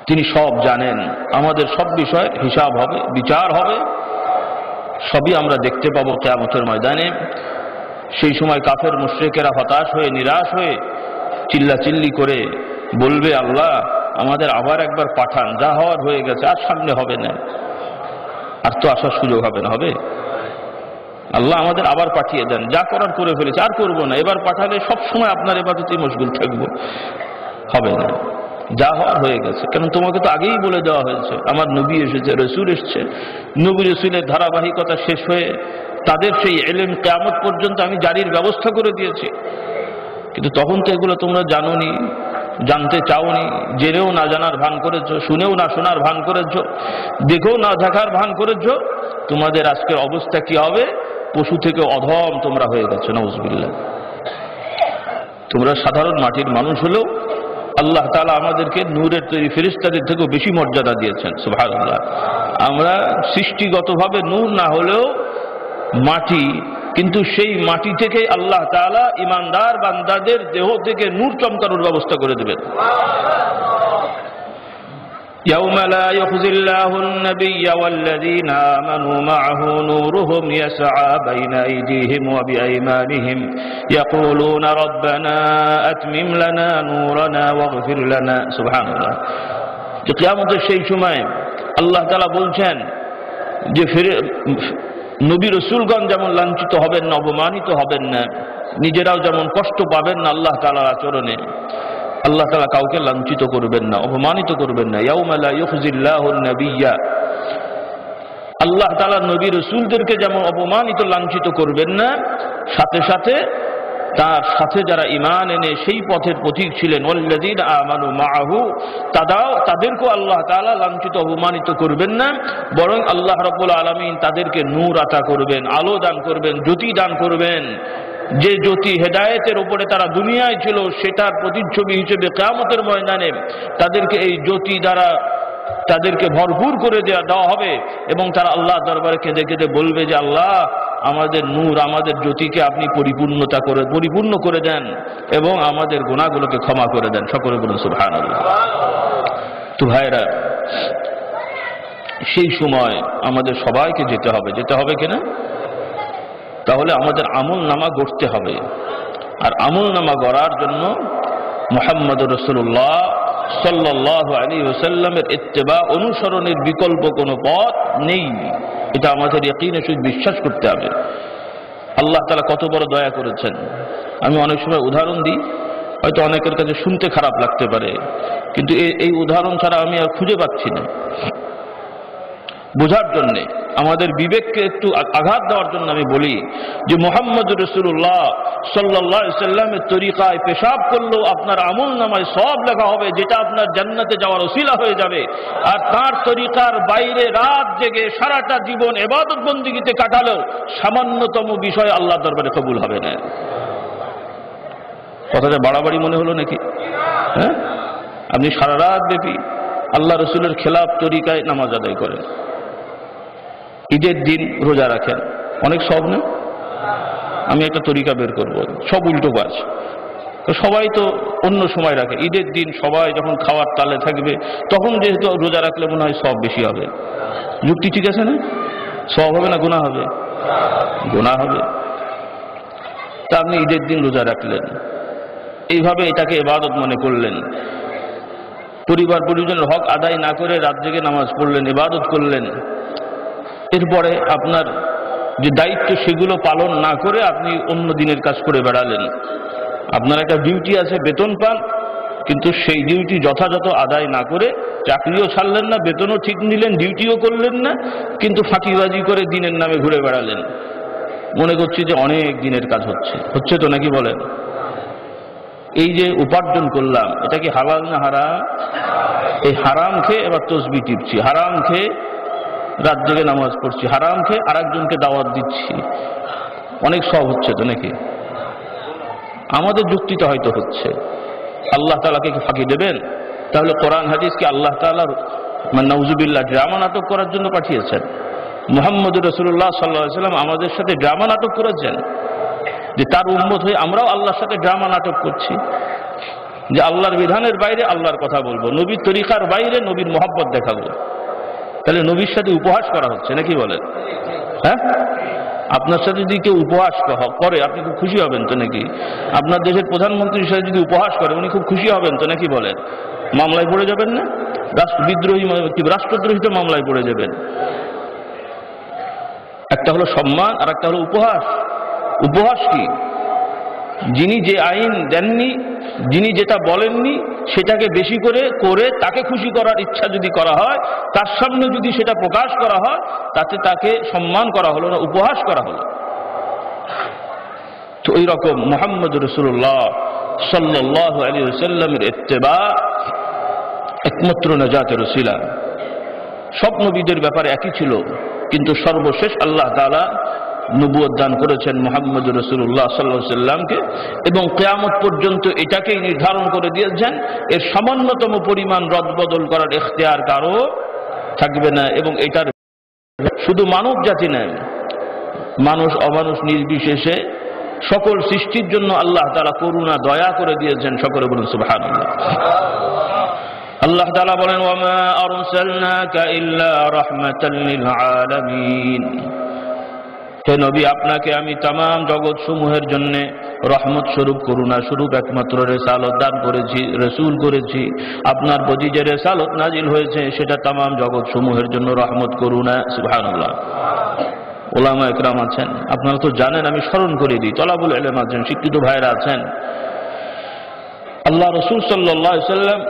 S3: তিনি সব জানেন, আমাদের সব বিষয় হিসাব হবে, বিচার হবে, সবই আমরা দেখতে পাবো কিয়ামতের ময়দানে। সেই সময় কাফের মুশরিকেরা হতাশ হয়ে নিরাশ হয়ে চিল্লাচিল্লি করে বলবে, আল্লাহ আমাদের আবার একবার পাঠান, যা হওয়ার হয়ে গেছে, আর সামনে হবে না, আর তো আসার সুযোগ হবে না। হবে? আল্লাহ আমাদের আবার পাঠিয়ে দেন, যা করার করে ফেলেছে, আর করবো না, এবার পাঠালে সব সময় আপনার ইবাদতে মশগুল থাকবো। হবে না, যা হওয়ার হয়ে গেছে। কারণ তোমাকে তো আগেই বলে দেওয়া হয়েছে, আমার নবী এসেছে, রসুল এসছে, নবী রসুলের ধারাবাহিকতা শেষ হয়ে তাদের সেই ইলম কিয়ামত পর্যন্ত আমি জারির ব্যবস্থা করে দিয়েছি। কিন্তু তখন তো এগুলো তোমরা জানোনি, জানতে চাওনি, জেনেও না জানার ভান করেছো, শুনেও না শোনার ভান করেছো, দেখেও না দেখার ভান করেছো। তোমাদের আজকের অবস্থা কি হবে? পশু থেকে অধম তোমরা হয়ে গেছো, নাউজুবিল্লাহ। তোমরা সাধারণ মাটির মানুষ হলেও আল্লাহ তাআলা আমাদেরকে নূরের তৈরি ফেরেশতাদের থেকেও বেশি মর্যাদা দিয়েছেন, সুবহানাল্লাহ। আমরা সৃষ্টিগতভাবে নূর না হলেও মাটি, কিন্তু সেই মাটি থেকে আল্লাহ তাআলা ইমানদার বান্দাদের দেহ থেকে নূর চমকানোর ব্যবস্থা করে দেবেন। يوم لا يخزي الله النبي والذين آمنوا معه نورهم يسعى بين أيديهم وبأيمانهم يقولون ربنا أتمم لنا نورنا واغفر لنا। سبحان الله। কিয়ামতের সেই সময় আল্লাহ তাআলা বলছেন যে নবী রাসূলগণ যেমন লাঞ্ছিত হবেন না, অপমানিত হবেন না, নিজেরাও যেমন কষ্ট পাবেন না আল্লাহ তাআলার আচরণে, আল্লাহ তাআলা কাউকে লাঞ্ছিত করবেন না, অপমানিত করবেন না। ইয়াউমা লা ইউখজিল্লাহুন নাবিয়্যা, আল্লাহ তাআলা নবী রাসূলদেরকে যেমন অপমানিত লাঞ্ছিত করবেন না, সাথে সাথে তার সাথে যারা ঈমান এনে সেই পথের পথিক ছিলেন, ওয়াল্লাযীনা আমানু মাআহু, তাদেরকেও আল্লাহ তাআলা লাঞ্ছিত অপমানিত করবেন না, বরং আল্লাহ রাব্বুল আলামিন তাদেরকে নূর আতা করবেন, আলো দান করবেন, জ্যোতি দান করবেন। যে জ্যোতি হেদায়েতের উপরে তারা দুনিয়ায় ছিল, সেটার প্রতিচ্ছবি হিসেবে কিয়ামতের ময়দানে তাদেরকে এই জ্যোতি দ্বারা তাদেরকে ভরপুর করে দেওয়া হবে, এবং তারা আল্লাহ দরবারে কেঁদে কেঁদে বলবে যে, আল্লাহ আমাদের নূর, আমাদের জ্যোতিকে আপনি পরিপূর্ণ করে দেন এবং আমাদের গুনাহগুলোকে ক্ষমা করে দেন। সকলে বলুন সুবহানাল্লাহ। তো ভাইরা, সেই সময় আমাদের সবাইকে যেতে হবে কিনা? তাহলে আমাদের আমল নামা গড়তে হবে, আর আমল নামা গড়ার জন্য মুহাম্মদুর রাসূলুল্লাহ সাল্লাল্লাহু আলাইহি ওয়াসাল্লামের ইত্তেবা, অনুসরণের বিকল্প কোনো পথ নেই। এটা আমাদের ইয়াকিনের সহিত বিশ্বাস করতে হবে। আল্লাহ তাআলা কত বড় দয়া করেছেন। আমি অনেক সময় উদাহরণ দিই, হয়তো অনেকের কাছে শুনতে খারাপ লাগতে পারে, কিন্তু এই উদাহরণ ছাড়া আমি আর খুঁজে পাচ্ছি না। বোঝার জন্যে, আমাদের বিবেককে একটু আঘাত দেওয়ার জন্য আমি বলি যে মুহাম্মদুর রাসূলুল্লাহ সাল্লাল্লাহু আলাইহি ওয়াসাল্লামের তরিকায় পেশাব করলেও আপনার আমল নামায় সওয়াব লেখা হবে, যেটা আপনার জান্নাতে যাওয়ার ওসিলা হয়ে যাবে। আর তার তরিকার বাইরে রাত জেগে সারাটা জীবন ইবাদত বন্দেগীতে কাটালেও সামান্যতম বিষয় আল্লাহর দরবারে কবুল হবে না। কথাটা বাড়াবাড়ি মনে হলো নাকি? হ্যাঁ, আপনি সারা রাত ব্যাপী আল্লাহ রাসূলের খেলাফ তরিকায় নামাজ আদায় করেন, ঈদের দিন রোজা রাখেন, অনেক সব না? আমি একটা তরিকা বের করবো, সব উল্টো কাজ। তো সবাই তো অন্য সময় রাখে, ঈদের দিন সবাই যখন খাওয়ার তালে থাকবে তখন যেহেতু রোজা রাখলে মনে হয় সব বেশি হবে। যুক্তি ঠিক আছে না? সব হবে না গুনাহ হবে? গুনাহ হবে। তা আপনি ঈদের দিন রোজা রাখলেন, এইভাবে এটাকে ইবাদত মনে করলেন, পরিবার পরিজনের হক আদায় না করে রাত জেগে নামাজ পড়লেন, ইবাদত করলেন। এরপরে আপনার যে দায়িত্ব সেগুলো পালন না করে আপনি অন্য দিনের কাজ করে বেড়ালেন। আপনার একটা ডিউটি আছে, বেতন পান, কিন্তু সেই ডিউটি যথাযথ আদায় না করে চাকরিও ছাড়লেন না, বেতনও ঠিক নিলেন, ডিউটিও করলেন না, কিন্তু ফাঁকিবাজি করে দিনের নামে ঘুরে বেড়ালেন। মনে করছি যে অনেক দিনের কাজ হচ্ছে তো নাকি বলেন? এই যে উপার্জন করলাম, এটা কি হালাল না হারাম? এই হারাম খেয়ে এবার তসবিহ টিপছি, হারাম খেয়ে রাত জেগে নামাজ পড়ছি, হারাম খেয়ে আরেকজনকে দাওয়াত দিচ্ছি, অনেক সব হচ্ছে তো নাকি? আমাদের যুক্তিটা হয়তো হচ্ছে, আল্লাহ তাআলাকে কি ফাঁকি দেবেন? তাহলে কোরআন হাদিস কি আল্লাহ তাআলার নাউজুবিল্লাহ ড্রামা নাটক করার জন্য পাঠিয়েছেন? মুহাম্মদ রাসূলুল্লাহ সাল্লাল্লাহু আলাইহি ওয়াসাল্লাম আমাদের সাথে ড্রামা নাটক করেছেন, যে তার উম্মত হয়ে আমরাও আল্লাহর সাথে ড্রামা নাটক করছি, যে আল্লাহর বিধানের বাইরে আল্লাহর কথা বলবো, নবীর তরিকার বাইরে নবীর মহব্বত দেখাবো। তাহলে নবীর সাথে উপহাস করা হচ্ছে নাকি বলেন? হ্যাঁ, আপনার সাথে যদি কেউ উপহাস করে আপনি খুব খুশি হবেন তো নাকি? আপনার দেশের প্রধানমন্ত্রীর সাথে যদি উপহাস করে উনি খুব খুশি হবেন তো নাকি বলেন? মামলায় পড়ে যাবেন না? রাষ্ট্রবিদ্রোহী রাষ্ট্রদ্রোহিত মামলায় পড়ে যাবেন। একটা হলো সম্মান আর একটা হলো উপহাস। উপহাস কি? যিনি যে আইন দেননি, যিনি যেটা বলেননি সেটাকে বেশি করে তাকে খুশি করার ইচ্ছা যদি করা হয়, তার সামনে যদি সেটা প্রকাশ করা হয়, তাতে তাকে সম্মান করা হলো না, উপহাস করা হলো। তো এই রকম মুহাম্মদ রাসূলুল্লাহ সাল্লাল্লাহু আলাইহি ওয়াসাল্লামের ইত্তেবা একমাত্র নাজাতের ওসিলা। সব নবীদের ব্যাপারে একই ছিল, কিন্তু সর্বশেষ আল্লাহ তাআলা নবুয়ত দান করেছেন মুহাম্মদ রাসূলুল্লাহ সাল্লাল্লাহু আলাইহি ওয়াসাল্লামকে, এবং কিয়ামত পর্যন্ত এটাকেই নির্ধারণ করে দিয়েছেন এর সামান্যতম পরিমাণ রদবদল করার ইখতিয়ার কারো থাকবে না। এবং এটার শুধু মানব জাতি নয়, মানুষ অমানুষ নির্বিশেষে সকল সৃষ্টির জন্য আল্লাহ তাআলা করুণা দয়া করে দিয়েছেন। সকলে বলুন সুবহানাল্লাহ। আল্লাহ তাআলা বলেন, ওয়ামা আরসালনাকা ইল্লা রাহমাতাল লিল আলামিন। হে নবী, আপনাকে আমি তামাম জগৎ সমূহের জন্য রহমত স্বরূপ, করুণা স্বরূপ একমাত্র রিসালত দান করেছি, রাসূল করেছি। আপনার প্রতি যে রিসালত নাজিল হয়েছে সেটা তামাম জগৎ সমূহের জন্য রহমত, করুণা। সুবহানাল্লাহ। উলামা ইকরাম আছেন, আপনারা তো জানেন, আমি স্মরণ করে দিই, তলাবুল ইলম আছেন, শিক্ষিত ভাইরা আছেন। আল্লাহ রাসূল সাল্লাল্লাহু আলাইহি ওয়াসাল্লাম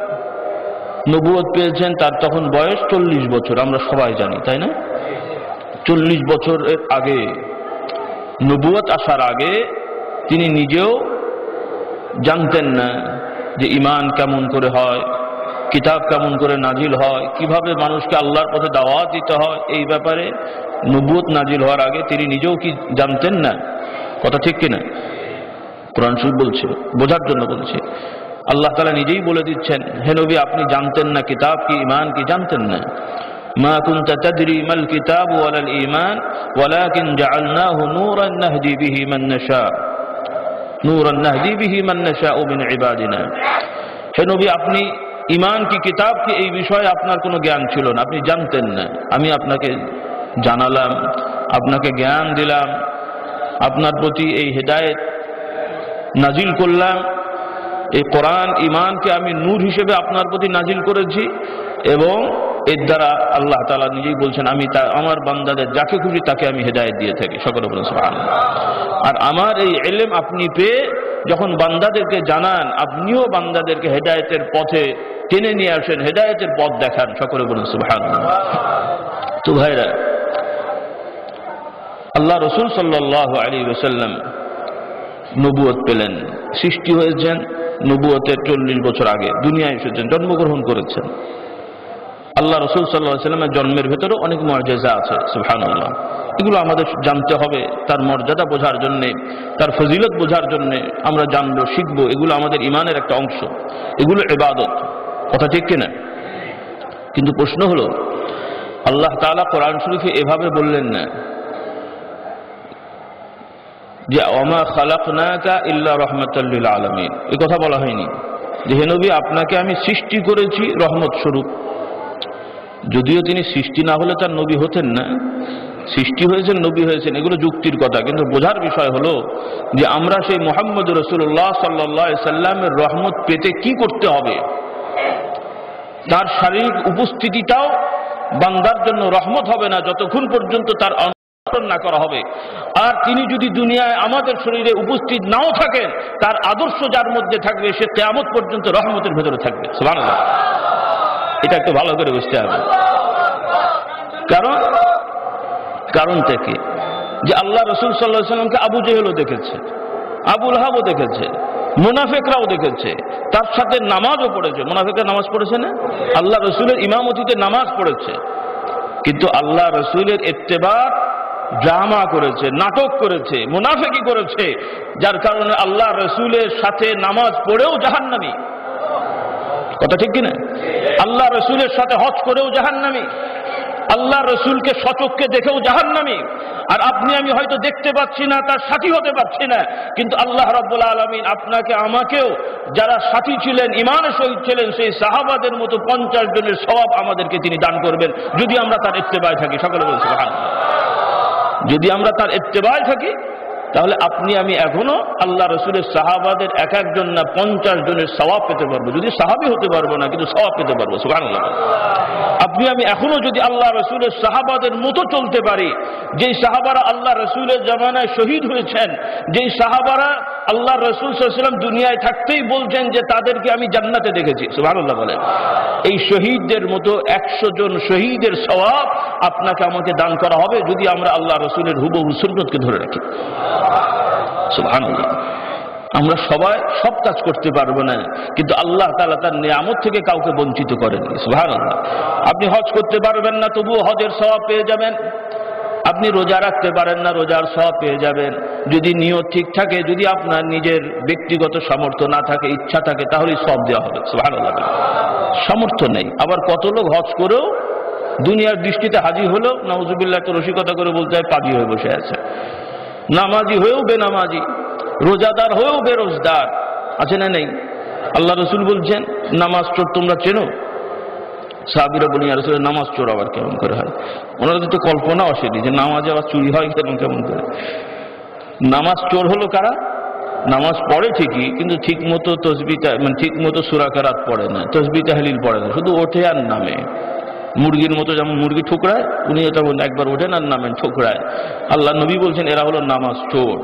S3: নবুয়ত পেয়েছেন, তার তখন বয়স 40 বছর, আমরা সবাই জানি, তাই না? 40 বছরের আগে, নবুয়ত আসার আগে তিনি নিজেও জানতেন না যে ঈমান কেমন করে হয়, কিতাব কেমন করে নাজিল হয়, কিভাবে মানুষকে আল্লাহর পথে দাওয়াত দিতে হয়। এই ব্যাপারে নবুয়ত নাজিল হওয়ার আগে তিনি নিজেও কি জানতেন না? কথা ঠিক কিনা? কোরআন শরীফ বলছে, বোঝার জন্য বলছে। আল্লাহ তাআলা নিজেই বলে দিচ্ছেন, হে নবী, আপনি জানতেন না কিতাব কি, ঈমান কি, জানতেন না। মা কুনতা তাদরি মাল কিতাব ওয়ালাল ঈমান ওয়ালাকিন জাআলনাহু নূরান নাহদি বিহি মান নাশা, নূরান নাহদি বিহি মান নাশাউ মিন ইবাদিনা। হে নবী, আপনি ঈমান কি, কিতাব কি, এই বিষয়ে আপনার কোনো জ্ঞান ছিল না, আপনি জানতেন না। আমি আপনাকে জানালাম, আপনাকে জ্ঞান দিলাম, আপনার প্রতি এই হেদায়েত নাজিল করলাম। এই কোরআন ঈমানকে আমি নূর হিসেবে আপনার প্রতি নাজিল করেছি, এবং এর দ্বারা আল্লাহ তাআলা নিজেই বলছেন, আমি আমার বান্দাদের যাকে খুশি তাকে আমি হেদায়েত দিয়ে থাকি। সকলে বলুন সুবহানাল্লাহ। আর আমার এই ইলম আপনি পেয়ে যখন বান্দাদেরকে জানান, আপনিও বান্দাদেরকে হেদায়েতের পথে টেনে নিয়ে আসেন, হেদায়েতের পথ দেখান। সকলে বলুন সুবহানাল্লাহ। তো ভাইরা, আল্লাহ রাসূল সাল্লাল্লাহু আলাইহি ওয়াসাল্লাম নবুয়ত পেলেন, সৃষ্টি হয়েছেন নবুয়তের 40 বছর আগে, দুনিয়ায় এসেছেন, জন্মগ্রহণ করেছেন। আল্লাহ রাসূল সাল্লাল্লাহু আলাইহি ওয়াসাল্লামের জন্মের ভেতরে অনেক মুআজিজা আছে, সুবহানাল্লাহ। এগুলো আমাদের জানতে হবে, তার মর্যাদা বোঝার জন্যে, তার ফজিলত বোঝার জন্যে আমরা জানবো, শিখবো। এগুলো আমাদের ঈমানের একটা অংশ, এগুলো ইবাদত। কথা ঠিক কিনা? কিন্তু প্রশ্ন হলো, আল্লাহ তাআলা কোরআন শরীফে এভাবে বললেন না যে ওমা খালাকনাকা ইল্লা রাহমাতাল লিল আলামিন, এই কথা বলা হয়নি যে হে নবী, আপনাকে আমি সৃষ্টি করেছি রহমত স্বরূপ। যদিও তিনি সৃষ্টি না হলে তার নবী হতেন না, সৃষ্টি হয়েছেন, নবী হয়েছেন, এগুলো যুক্তির কথা। কিন্তু বোঝার বিষয় হলো যে আমরা সেই মুহাম্মদ রাসূলুল্লাহ সাল্লাল্লাহু আলাইহি সাল্লামের রহমত পেতে কি করতে হবে। তার শারীরিক উপস্থিতিটাও বান্দার জন্য রহমত হবে না যতক্ষণ পর্যন্ত তার অনুসরণ না করা হবে। আর তিনি যদি দুনিয়ায় আমাদের শরীরে উপস্থিত নাও থাকেন, তার আদর্শ যার মধ্যে থাকবে সে কিয়ামত পর্যন্ত রহমতের ভেতরে থাকবে। সুবহানাল্লাহ। এটা একটু ভালো করে বুঝতে হবে। কারণটা কি? যে আল্লাহ রাসূল সাল্লাল্লাহু আলাইহি ওয়াসাল্লামকে আবু জেহেলও দেখেছে, আবু লাহাবও দেখেছে, মুনাফিকরাও দেখেছে, তার সাথে নামাজও পড়েছে। মুনাফিকরা নামাজ পড়েছে না? আল্লাহ রাসূলের ইমামতিতে নামাজ পড়েছে। কিন্তু আল্লাহ রসুলের ইত্তেবা ড্রামা করেছে, নাটক করেছে, মুনাফিকি করেছে, যার কারণে আল্লাহ রসুলের সাথে নামাজ পড়েও জাহান্নামী। কথা ঠিক কিনা? আল্লাহ রসুলের সাথে হজ করেও জাহান্নামী, আল্লাহ রসুলকে সচক্ষে দেখেও জাহান্নামী। আর আপনি আমি হয়তো দেখতে পাচ্ছি না, তার সাথী হতে পারছি না, কিন্তু আল্লাহ রাব্বুল আলামিন আপনাকে আমাকেও যারা সাথী ছিলেন, ঈমানের সহিত ছিলেন, সেই সাহাবাদের মতো 50 জনের সওয়াব আমাদেরকে তিনি দান করবেন, যদি আমরা তার ইত্তেবায় থাকি। সকলে বলুন সুবহানাল্লাহ। যদি আমরা তার ইত্তেবায় থাকি, তাহলে আপনি আমি এখনো আল্লাহ রসুলের সাহাবাদের এক একজন না 50 জনের সওয়াব পেতে পারবো। যদি সাহাবী হতে পারবো না, কিন্তু সওয়াব পেতে পারবো। সুবহানাল্লাহ। আপনি আমি এখনো যদি আল্লাহ রসুলের সাহাবাদের মতো চলতে পারি, যেই সাহাবারা আল্লাহ রসুলের জামানায় শহীদ হয়েছেন, যেই সাহাবারা আল্লাহ রসুল সাল্লাল্লাহু আলাইহি ওয়াসাল্লাম দুনিয়ায় থাকতেই বলছেন যে তাদেরকে আমি জান্নাতে দেখেছি। সুবহানাল্লাহ বলেন। এই শহীদদের মতো 100 জন শহীদের সওয়াব আপনাকে আমাকে দান করা হবে, যদি আমরা আল্লাহ রসুলের হুবহু সুন্নতকে ধরে রাখি। সুবহানাল্লাহ। আমরা সবাই সব কাজ করতে পারবো না, কিন্তু আল্লাহ তাআলা তার নিয়ামত থেকে কাউকে বঞ্চিত করেননি। সুবহানাল্লাহ। আপনি হজ করতে পারবেন না, তবুও হজের সওয়াব পেয়ে যাবেন। আপনি রোজা রাখতে পারেন না, রোজার সওয়াব পেয়ে যাবেন, যদি নিয়ত ঠিক থাকে। যদি আপনার নিজের ব্যক্তিগত সামর্থ্য না থাকে, ইচ্ছা থাকে, তাহলেই সওয়াব দেওয়া হবে। সুবহানাল্লাহ। সামর্থ্য নেই, আবার কত লোক হজ করেও দুনিয়ার দৃষ্টিতে হাজি হলো, নাউজুবিল্লাহ, তো রসিকতা করে বলতে হয় পাজি হয়ে বসে আছে। নামাজি হয়েও বেনামাজি, রোজাদার হয়েও বেরোজদার, আছে না নেই? আল্লাহ রসুল বলছেন নামাজ চোর তোমরা চেনো? সাহাবীরা বলেন ইয়া রাসূলুল্লাহ, নামাজ চোর আবার কেমন করে হয়? ওনাদের তো কল্পনা আসেনি যে নামাজে আবার চুরি হয় কেমন করে। নামাজ চোর হলো কারা? নামাজ পড়ে ঠিকই, কিন্তু ঠিক মতো তসবিহ মানে ঠিক মতো সূরা কেরাত পড়ে না, তসবিহ তাহলিল পড়ে না, শুধু ওঠে আর নামে। মুরগির মতো যেমন মুরগি ঠুকরায়, উনি এটা একবার ওঠেন আর নামেন, ঠুকরায়। আল্লাহ নবী বলছেন এরা হলো নামাজ চোর।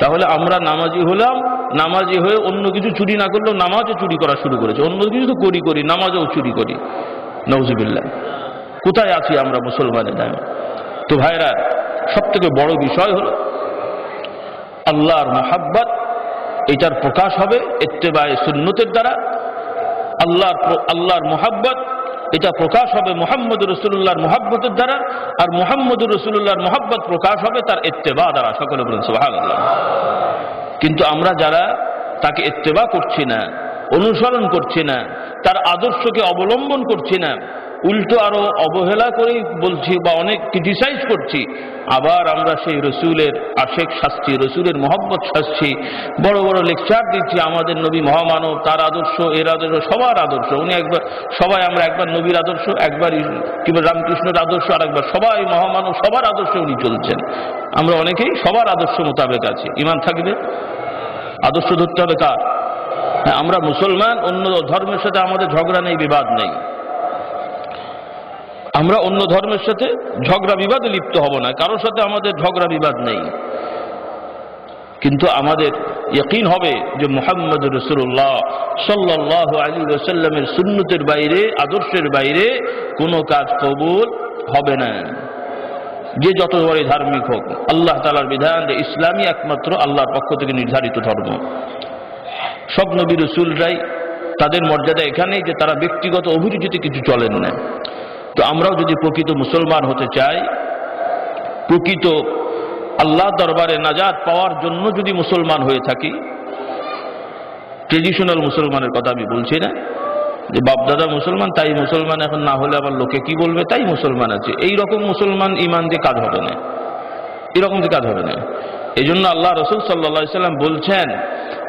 S3: তাহলে আমরা নামাজি হলাম, নামাজি হয়ে অন্য কিছু চুরি না করলেও নামাজও চুরি করা শুরু করেছে। অন্য কিছু তো করি, নামাজও চুরি করি। নাউজুবিল্লাহ। কোথায় আছি আমরা মুসলমানের দায়? তো ভাইরা, সব থেকে বড় বিষয় হলো আল্লাহর মুহাব্বত। এটার প্রকাশ হবে ইত্তেবায়ে সুন্নতের দ্বারা। আল্লাহর মুহাব্বত এটা প্রকাশ হবে মুহাম্মদুর রাসূলুল্লাহর মুহাব্বতের দ্বারা, আর মুহাম্মদুর রাসূলুল্লাহর মুহাব্বত প্রকাশ হবে তার ইত্তেবা দ্বারা। সকলে বলেন সুবহানাল্লাহ। কিন্তু আমরা যারা তাকে ইত্তেবা করছি না, অনুসরণ করছি না, তার আদর্শকে অবলম্বন করছি না, উল্টো আরো অবহেলা করে বলছি বা অনেক ক্রিটিসাইজ করছি, আবার আমরা সেই রসুলের আশেক শাস্তি, রসুলের মহব্বত শাস্তি, বড় বড় লেকচার দিচ্ছি আমাদের নবী মহামানব, তার আদর্শ, এর আদর্শ, সবার আদর্শ। উনি একবার সবাই, আমরা একবার নবীর আদর্শ, একবার কিংবা রামকৃষ্ণের আদর্শ, আর একবার সবাই মহামানব, সবার আদর্শে উনি চলছেন। আমরা অনেকেই সবার আদর্শ মোতাবেক আছি। ঈমান থাকবে, আদর্শ ধরতে হবে কার? হ্যাঁ, আমরা মুসলমান, অন্য ধর্মের সাথে আমাদের ঝগড়া নেই, বিবাদ নেই। আমরা অন্য ধর্মের সাথে ঝগড়া বিবাদে লিপ্ত হব না, কারোর সাথে আমাদের ঝগড়া বিবাদ নেই। কিন্তু আমাদের ইয়াকিন হবে যে মুহাম্মদুর রাসূলুল্লাহ সাল্লাল্লাহু আলাইহি ওয়াসাল্লামের সুন্নতের বাইরে, আদর্শের বাইরে কোনো কাজ কবুল হবে না। যে যত বড় ধার্মিক হোক, আল্লাহ তাআলার বিধান যে ইসলামই একমাত্র আল্লাহর পক্ষ থেকে নির্ধারিত ধর্ম। সব নবী রাসূলরাই তাদের মর্যাদা এখানেই যে তারা ব্যক্তিগত অভিরুচিতে কিছু চলেন না। তো আমরাও যদি প্রকৃত মুসলমান হতে চাই, প্রকৃত আল্লাহ দরবারে নাজাত পাওয়ার জন্য যদি মুসলমান হয়ে থাকি, ট্রেডিশনাল মুসলমানের কথা আমি বলছি না যে বাপদাদা মুসলমান তাই মুসলমান, এখন না হলে আবার লোকে কি বলবে তাই মুসলমান আছে, এই রকম মুসলমান ঈমান দিয়ে কাজ হবে না, এরকম দিয়ে কাজ হবে না। এই জন্য আল্লাহ রাসূল সাল্লাল্লাহু আলাইহি ওয়াসাল্লাম বলছেন,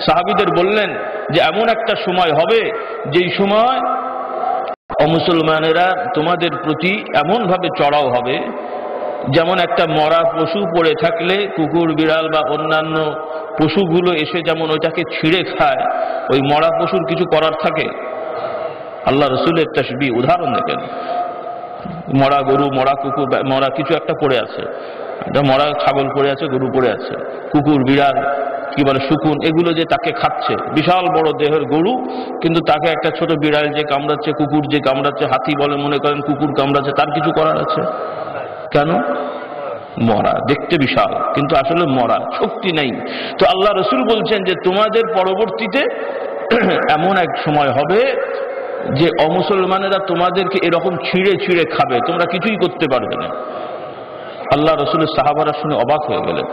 S3: সাহাবীদের বললেন যে এমন একটা সময় হবে যেই সময় অমুসলমানেরা তোমাদের প্রতি এমন ভাবে চড়াও হবে, যেমন একটা মরা পশু পড়ে থাকলে কুকুর, বিড়াল বা অন্যান্য পশুগুলো এসে যেমন ওইটাকে ছিঁড়ে খায়, ওই মরা পশুর কিছু করার থাকে? আল্লাহ রাসূলের তাশবীহ, উদাহরণ দেখেন। মরা গরু, মরা কুকুর, মরা কিছু একটা পড়ে আছে, একটা মরা ছাগল পড়ে আছে, গরু পড়ে আছে, কুকুর, বিড়াল, কি বলে শকুন, এগুলো যে তাকে খাচ্ছে। বিশাল বড় দেহের গরু, কিন্তু তাকে একটা ছোট বিড়াল যে কামড়াচ্ছে, কুকুর যে কামড়াচ্ছে, হাতি বলে মনে করেন কুকুর কামড়াচ্ছে, তার কিছু করার আছে? কেন? মরা, দেখতে বিশাল কিন্তু আসলে মরা, শক্তি নেই। তো আল্লাহ রাসূল বলছেন যে তোমাদের পরবর্তীতে এমন এক সময় হবে যে অমুসলমানেরা তোমাদেরকে এরকম ছিঁড়ে ছিঁড়ে খাবে, তোমরা কিছুই করতে পারবে না। আল্লাহ রসুলের সাহাবারা শুনে অবাক হয়ে গেলেন,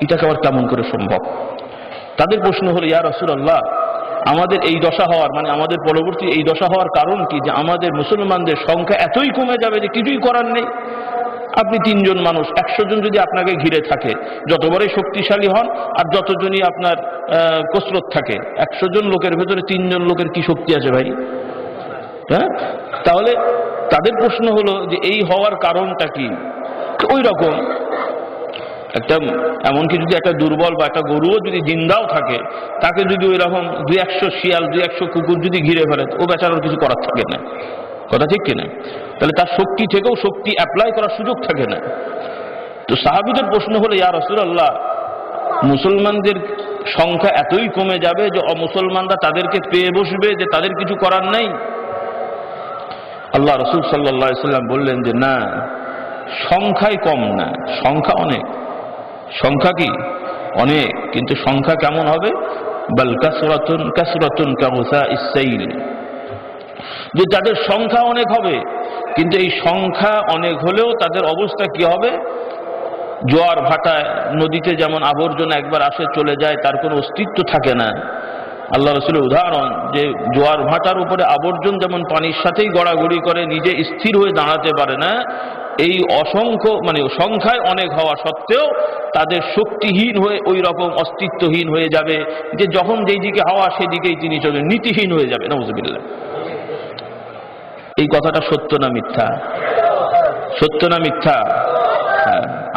S3: এটাকে আবার কেমন করে সম্ভব? তাদের প্রশ্ন হলো, ইয়া রাসূলুল্লাহ, আমাদের এই দশা হওয়ার মানে আমাদের পরবর্তী এই দশা হওয়ার কারণ কি? যে আমাদের মুসলমানদের সংখ্যা এতই কমে যাবে যে কিছুই করার নেই। আপনি 3 জন মানুষ, 100 জন যদি আপনাকে ঘিরে থাকে, যত বড়ই শক্তিশালী হন আর যতজনই আপনার কসরত থাকে, 100 জন লোকের ভেতরে 3 জন লোকের কি শক্তি আছে ভাই? হ্যাঁ, তাহলে তাদের প্রশ্ন হলো যে এই হওয়ার কারণটা কি? ওই রকম একটা এমনকি যদি একটা দুর্বল বা একটা গরুও যদি জিন্দাও থাকে, তাকে যদি ওই রকম 200 শিয়াল 200 কুকুর যদি ঘিরে ফেলে, ও বেচারার কিছু করার থাকে না। কথা ঠিক কিনা? তাহলে তার শক্তি থেকেও শক্তি অ্যাপ্লাই করার সুযোগ থাকে না। তো সাহাবীদের প্রশ্ন হলো, ইয়া রাসূলুল্লাহ, মুসলমানদের সংখ্যা এতই কমে যাবে যে অমুসলমানরা তাদেরকে পেয়ে বসবে যে তাদের কিছু করার নেই? আল্লাহ রাসূল সাল্লাল্লাহু আলাইহি ওয়াসাল্লাম বললেন যে না, সংখ্যাই কম না, সংখ্যা অনেক। সংখ্যা কি? অনেক, কিন্তু সংখ্যা কেমন হবে? বাল কাসরাতুন কাসরাতুন কাগুসাইস সাইল, যে যাদের সংখ্যা অনেক হবে, কিন্তু এই সংখ্যা অনেক হলেও তাদের অবস্থা কি হবে? জোয়ার ভাটায় নদীতে যেমন আবর্জনা একবার আসে চলে যায়, তার কোনো অস্তিত্ব থাকে না। আল্লাহ রাসূলের উদাহরণ যে জোয়ার ভাটার উপরে আবর্জন যেমন পানির সাথেই গড়াগড়ি করে, নিজে স্থির হয়ে দাঁড়াতে পারে না, এই অসংখ্য মানে সংখ্যায় অনেক হওয়া সত্ত্বেও তাদের শক্তিহীন হয়ে ওই রকম অস্তিত্বহীন হয়ে যাবে যে যখন যেই দিকে হাওয়া সেদিকেই তিনি চলবেন, নীতিহীন হয়ে যাবে। নাউযুবিল্লাহ। এই কথাটা সত্য না মিথ্যা? সত্য না মিথ্যা?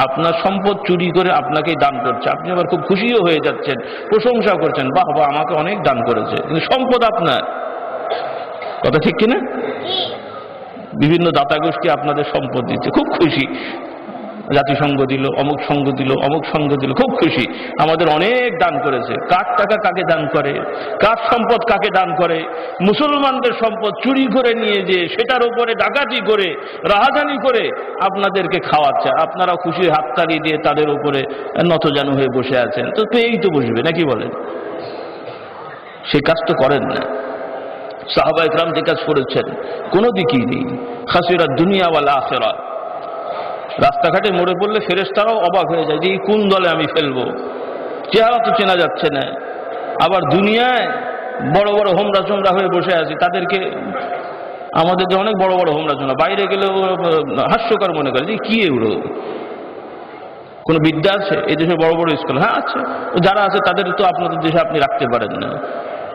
S3: আপনার সম্পদ চুরি করে আপনাকেই দান করছে, আপনি আবার খুব খুশিও হয়ে যাচ্ছেন, প্রশংসা করছেন, বাহ বাহ আমাকে অনেক দান করেছে, কিন্তু সম্পদ আপনার। কথা ঠিক কিনা? বিভিন্ন দাতা গোষ্ঠী আপনাদের সম্পদ দিচ্ছে, খুব খুশি, জাতিসংঘ দিল, অমুক সংঘ দিল, অমুক সংঘ দিল, খুব খুশি, আমাদের অনেক দান করেছে। কার টাকা কাকে দান করে? কার সম্পদ কাকে দান করে? মুসলমানদের সম্পদ চুরি করে নিয়ে যে সেটার উপরে ডাকাতি করে রাহাজানি করে আপনাদেরকে খাওয়াচ্ছে, আপনারা খুশি হাততালি দিয়ে তাদের উপরে নতজানু হয়ে বসে আছেন। তো এই তো বসবে নাকি বলেন? সেই কাজ তো করেন না। সাহাবায়ে কেরাম যে কাজ করেছেন কোনো দিকই নেই। খাসিরাত দুনিয়া ওয়াল আখিরা। রাস্তাঘাটে মরে পড়লে ফেরেশতারাও অবাক হয়ে যায় যে এই কোন দলে আমি ফেলবো, চেহারা তো চেনা যাচ্ছে না। আবার দুনিয়ায় বড় বড় হোমরা চোমরা হয়ে বসে আছি, তাদেরকে আমাদের যে অনেক বড় বড় হোমরা চোমরা, বাইরে গেলেও হাস্যকর মনে করে যে কি এগুলো, কোনো বিদ্যা আছে এই দেশে? বড় বড় স্কুল হ্যাঁ আছে, যারা আছে তাদের তো আপনাদের দেশে আপনি রাখতে পারেন না,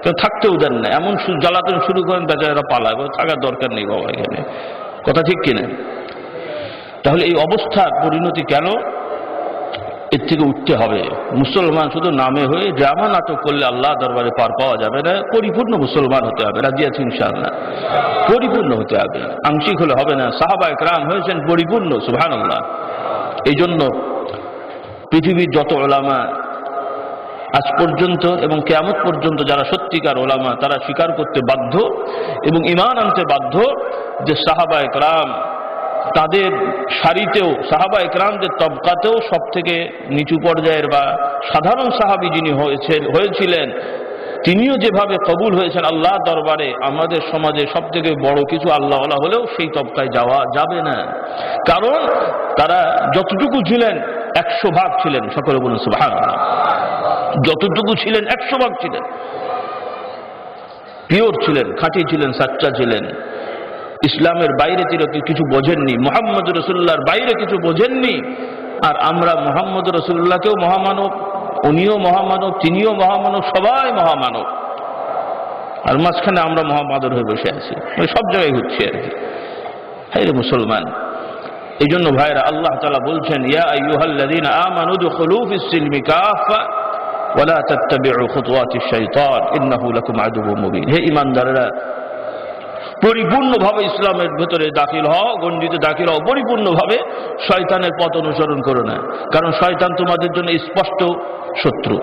S3: কেউ থাকতেও দেন না, এমন জ্বালাতন শুরু করেন বেচারা পালায়, থাকার দরকার নেই বাবা এখানে। কথা ঠিক কিনা? তাহলে এই অবস্থার পরিণতি কেন? এর থেকে উঠতে হবে। মুসলমান শুধু নামে হয়ে ড্রামা নাটক করলে আল্লাহ দরবারে পার পাওয়া যাবে না, পরিপূর্ণ মুসলমান হতে হবে। রাজি আছি ইনশাআল্লাহ? পরিপূর্ণ হতে হবে, আংশিক হলে হবে না। সাহাবায়ে কেরাম হয়েছেন পরিপূর্ণ, সুবহানাল্লাহ। এই জন্য পৃথিবীর যত উলামা আজ পর্যন্ত এবং কিয়ামত পর্যন্ত যারা সত্যিকার উলামা, তারা স্বীকার করতে বাধ্য এবং ঈমান আনতে বাধ্য যে সাহাবায়ে কেরাম তাদের সারিতেও, সাহাবায়ে কেরামদের তবকাতেও সব থেকে নিচু পর্যায়ের বা সাধারণ সাহাবী যিনি হয়েছিলেন, তিনিও যেভাবে কবুল হয়েছেন আল্লাহ দরবারে, আমাদের সমাজে সব থেকে বড় কিছু আল্লাহওয়ালা হলেও সেই তবকায় যাওয়া যাবে না। কারণ তারা যতটুকু ছিলেন 100 ভাগ ছিলেন। সকলে বলুন সুবহানাল্লাহ। যতটুকু ছিলেন 100 ভাগ ছিলেন, পিওর ছিলেন, খাঁটি ছিলেন, সাচ্চা ছিলেন। ইসলামের বাইরে কিছু বোঝেননি, মুহাম্মদ রাসূলুল্লাহর বাইরে কিছু বোঝেননি। আর আমরা মুহাম্মদ রাসূলুল্লাহকেও মহামানব, উনিও মহামানব, তিনিও মহামানব, সবাই মহামানব। আর মাঝখানে আমরা মহামাদর হয়ে বসে আছি, সব জায়গায় হচ্ছে আর কি। হায় রে মুসলমান! এই জন্য ভাইরা আল্লাহ তাআলা বলছেন, ইয়া আইয়ুহাল্লাযীনা আমানু দুখুলু ফিস সিলমি কাফা ওয়া লা তাত্তাবিউ খুতুওয়াতিশ শাইতান ইন্নাহু লাকুম আদুউম মুবিন। হে ঈমানদাররা, পরিপূর্ণভাবে ইসলামের ভেতরে দাখিল হও, গণ্ডিতে দাখিল হও, পরিপূর্ণভাবে শয়তানের পথ অনুসরণ করো না। কারণ শয়তান তোমাদের জন্য স্পষ্ট শত্রু।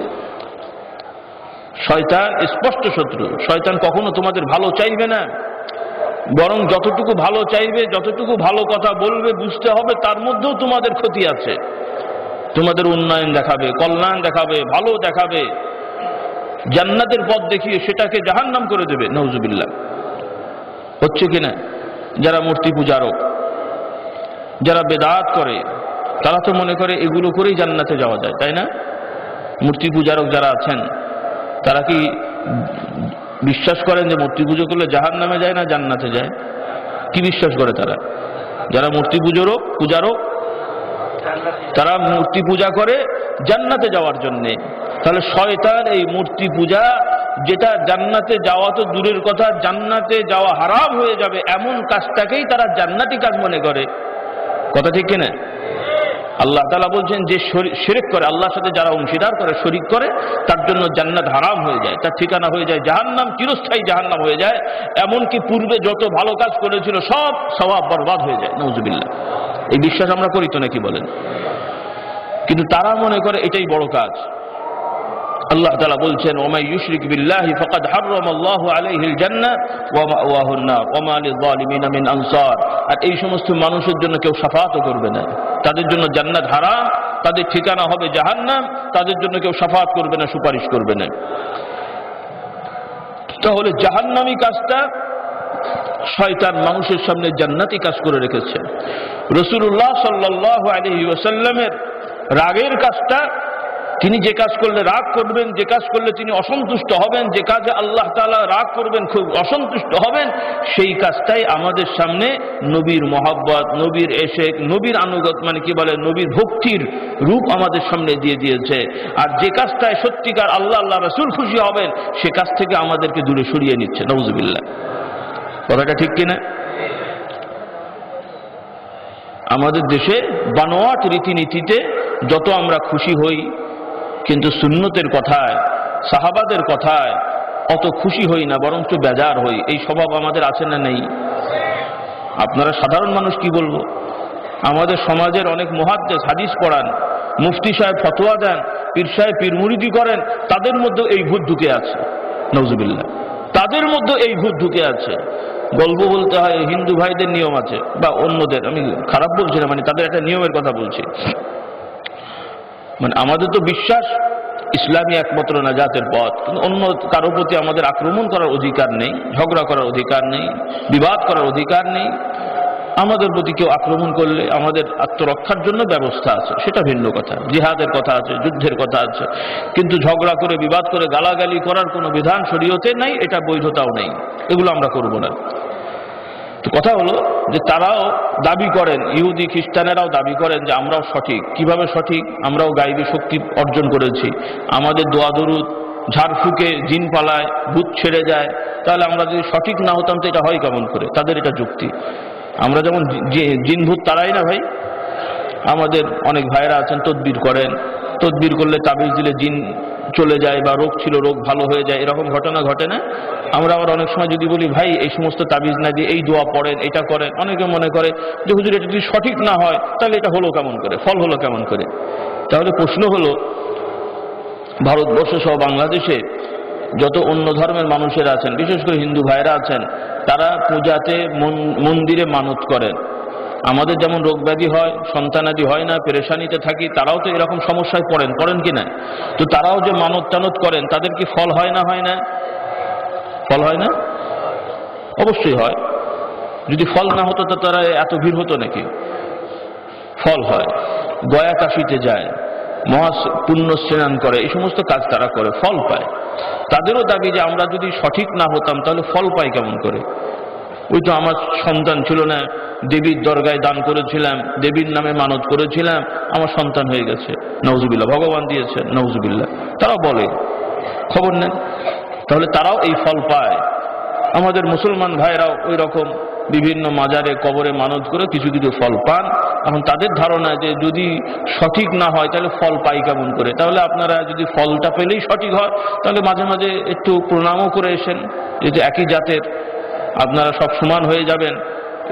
S3: শয়তান স্পষ্ট শত্রু। শয়তান কখনো তোমাদের ভালো চাইবে না, বরং যতটুকু ভালো চাইবে, যতটুকু ভালো কথা বলবে, বুঝতে হবে তার মধ্যেও তোমাদের ক্ষতি আছে। তোমাদের উন্নয়ন দেখাবে, কল্যাণ দেখাবে, ভালো দেখাবে, জান্নাতের পথ দেখিয়ে সেটাকে জাহান্নাম করে দেবে। নাউজুবিল্লাহ। হচ্ছে কিনা? যারা মূর্তি পূজারক, যারা বেদাত করে, তারা তো মনে করে এগুলো করেই জান্নাতে যাওয়া যায়, তাই না? মূর্তি পূজারক যারা আছেন তারা কি বিশ্বাস করেন যে মূর্তি পুজো করলে জাহান্নামে যায় না জান্নাতে যায়? কি বিশ্বাস করে তারা? যারা মূর্তি পূজারক তারা মূর্তি পূজা করে জান্নাতে যাওয়ার জন্যে। তাহলে শয়তান এই মূর্তি পূজা, যেটা জান্নাতে যাওয়া তো দূরের কথা, জান্নাতে যাওয়া হারাম হয়ে যাবে এমন কাজটাকেই তারা জান্নাতি কাজ মনে করে। কথা ঠিক কিনা? আল্লাহ তাআলা বলছেন যে শিরক করে, আল্লাহর সাথে যারা অংশীদার করে, শরীক করে, তার জন্য জান্নাত হারাম হয়ে যায়, তার ঠিকানা হয়ে যায় জাহান্নাম, চিরস্থায়ী জাহান্নাম হয়ে যায়। এমনকি পূর্বে যত ভালো কাজ করেছিল সব সওয়াব বরবাদ হয়ে যায়। নাউজুবিল্লাহ। এই বিশ্বাস আমরা করি তো নাকি বলেন? কিন্তু তারা মনে করে এটাই বড় কাজ। আল্লাহ তাআলা বলছেন ওয়া ইউশরিক বিল্লাহি ফাকাদ হারামাল্লাহু আলাইহিল জান্নাহ ওয়া মাওয়াহুন নার ওয়া মা লিয-যালিমিনা মিন আনসার। আর এই সমস্ত মানুষের জন্য কেউ শাফাআতও করবে না, তাদের জন্য জান্নাত হারাম, তাদের ঠিকানা হবে জাহান্নাম, তাদের জন্য কেউ শাফাআত করবে না, সুপারিশ করবে না। তাহলে জাহান্নামী কাজটা শয়তান মানুষের সামনে জান্নাতি কাজ করে রেখেছে। রাসূলুল্লাহ সাল্লাল্লাহু আলাইহি ওয়াসাল্লামের রাগের কাজটা, তিনি যে কাজ করলে রাগ করবেন, যে কাজ করলে তিনি অসন্তুষ্ট হবেন, যে কাজে আল্লাহ তাআলা রাগ করবেন, খুব অসন্তুষ্ট হবেন, সেই কাজটাই আমাদের সামনে নবীর মহব্বত, নবীর এশেক, নবীর আনুগত, মানে কি বলে, নবীর ভক্তির রূপ আমাদের সামনে দিয়ে দিয়েছে। আর যে কাজটায় সত্যিকার আল্লাহ রাসূল খুশি হবেন, সে কাজ থেকে আমাদেরকে দূরে সরিয়ে নিচ্ছে। নাউজুবিল্লাহ। কথাটা ঠিক কিনা? আমাদের দেশে বানোয়াট রীতিনীতিতে যত আমরা খুশি হই, কিন্তু সুন্নতের কথায়, সাহাবাদের কথায় অত খুশি হই না, বরঞ্চ বেজার হই। এই স্বভাব আমাদের আছে না নেই? আপনারা সাধারণ মানুষ কি বলবো? আমাদের সমাজের অনেক মুহাদ্দিস হাদিস পড়ান, মুফতি সাহেব ফতোয়া দেন, পীর সাহেব পীর মুরিদি করেন, তাদের মধ্যে এই ভূত ঢুকে আছে। নাউজুবিল্লাহ। তাদের মধ্যে এই ভূত ঢুকে আছে। গল্প বলতে হয়, হিন্দু ভাইদের নিয়ম আছে, বা অন্যদের, আমি খারাপ বলছি না, মানে তাদের একটা নিয়মের কথা বলছি। মানে আমাদের তো বিশ্বাস ইসলামী একমাত্র নাজাতের পথ, কিন্তু অন্য কারো প্রতি আমাদের আক্রমণ করার অধিকার নেই, ঝগড়া করার অধিকার নেই, বিবাদ করার অধিকার নেই। আমাদের প্রতি কেউ আক্রমণ করলে আমাদের আত্মরক্ষার জন্য ব্যবস্থা আছে, সেটা ভিন্ন কথা। জিহাদের কথা আছে, যুদ্ধের কথা আছে, কিন্তু ঝগড়া করে, বিবাদ করে, গালাগালি করার কোনো বিধান শরীয়তে নাই, এটা বৈধতাও নেই, এগুলো আমরা করব না। তো কথা হলো যে তারাও দাবি করেন, ইহুদি খ্রিস্টানেরাও দাবি করেন যে আমরাও সঠিক। কিভাবে সঠিক? আমরাও গায়বী শক্তি অর্জন করেছি, আমাদের দোয়া দরুদ ঝাড়ফুঁকে জিন পালায়, ভূত ছেড়ে যায়। তাহলে আমরা যদি সঠিক না হতাম তো এটা হয় কেমন করে? তাদের এটা যুক্তি। আমরা যেমন জিন ভূত তারাই না ভাই। আমাদের অনেক ভাইরা আছেন তদবির করেন, তদবির করলে তাবিজ দিলে জিন চলে যায়, বা রোগ ছিল রোগ ভালো হয়ে যায়, এরকম ঘটনা ঘটে না? আমরা আবার অনেক সময় যদি বলি ভাই এই সমস্ত তাবিজ না দিয়ে এই দোয়া পড়েন, এটা করেন, অনেকে মনে করে যে হুজুর এটা যদি সঠিক না হয় তাহলে এটা হলো কেমন করে, ফল হলো কেমন করে? তাহলে প্রশ্ন হলো, ভারতবর্ষ সহ বাংলাদেশে যত অন্য ধর্মের মানুষেরা আছেন, বিশেষ করে হিন্দু ভাইরা আছেন, তারা পূজাতে মন্দিরে মানত করেন। আমাদের যেমন রোগ ব্যাধি হয়, সন্তানাদি হয় না, পেরেশানিতে থাকি, তারাও তো এরকম সমস্যায় পড়েন কি না? তো তারাও যে মানত টানত করেন, তাদের কি ফল হয় না? হয় না? ফল হয় না? অবশ্যই হয়। যদি ফল না হতো তো তারা এত ভিড় হতো নাকি? ফল হয়। গয়া কাশিতে যায়, মহা পুণ্য স্নান করে, এই সমস্ত কাজ তারা করে, ফল পায়। তাদেরও দাবি যে আমরা যদি সঠিক না হতাম তাহলে ফল পাই কেমন করে? ওই তো আমার সন্তান ছিল না, দেবীর দরগায় দান করেছিলাম, দেবীর নামে মানত করেছিলাম, আমার সন্তান হয়ে গেছে, নাউজুবিল্লাহ, ভগবান দিয়েছে, নাউজুবিল্লাহ। তারা বলে, খবর নেন। তাহলে তারাও এই ফল পায়। আমাদের মুসলমান ভাইরাও ওই রকম বিভিন্ন মাজারে, কবরে মানত করে কিছু কিছু ফল পান। এখন তাদের ধারণা যে যদি সঠিক না হয় তাহলে ফল পাই কেমন করে? তাহলে আপনারা যদি ফলটা পেলেই সঠিক হয়, তাহলে মাঝে মাঝে একটু প্রণামও করে এসেন, যেহেতু একই জাতের, আপনারা সব সমান হয়ে যাবেন।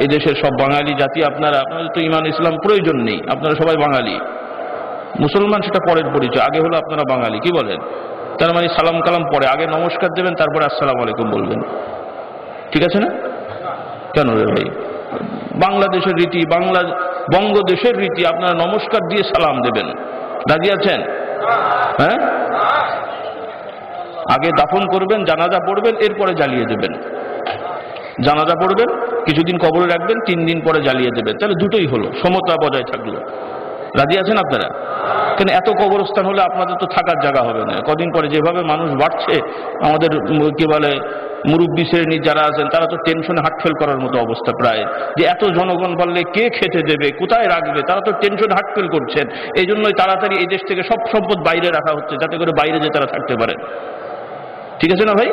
S3: এদেশের সব বাঙালি জাতি, আপনাদের তো ইমান ইসলাম প্রয়োজন নেই, আপনারা সবাই বাঙালি। মুসলমান সেটা পরের পরিচয়, আগে হলো আপনারা বাঙালি। কি বলেন? তার মানে সালাম কালাম পরে, আগে নমস্কার দেবেন, তারপরে আসসালামু আলাইকুম বলবেন। ঠিক আছে না? কেন রে ভাই? বাংলাদেশের রীতি, বঙ্গদেশের রীতি, আপনারা নমস্কার দিয়ে সালাম দেবেন। রাজি আছেন? হ্যাঁ, আগে দাফন করবেন, জানাজা পড়বেন, এরপরে জ্বালিয়ে দেবেন। জানাজা পড়বেন, কিছুদিন কবরে রাখবেন, 3 দিন পরে জ্বালিয়ে দেবেন, তাহলে দুটোই হলো, সমতা বজায় থাকলো। রাজি আছেন আপনারা? কেন এত কবরস্থান হলে আপনাদের তো থাকার জায়গা হবে না। কদিন পরে যেভাবে মানুষ বাড়ছে, আমাদের কি বলে মুরব্বী শ্রেণী যারা আছেন তারা তো টেনশনে হার্ট ফেল করার মতো অবস্থা প্রায়, যে এত জনগণ বাড়লে কে খেতে দেবে, কোথায় রাখবে, তারা তো টেনশনে হার্ট ফেল করছেন। এই জন্যই তাড়াতাড়ি এই দেশ থেকে সব সম্পদ বাইরে রাখা হচ্ছে, যাতে করে বাইরে যে তারা থাকতে পারে। ঠিক আছে না ভাই?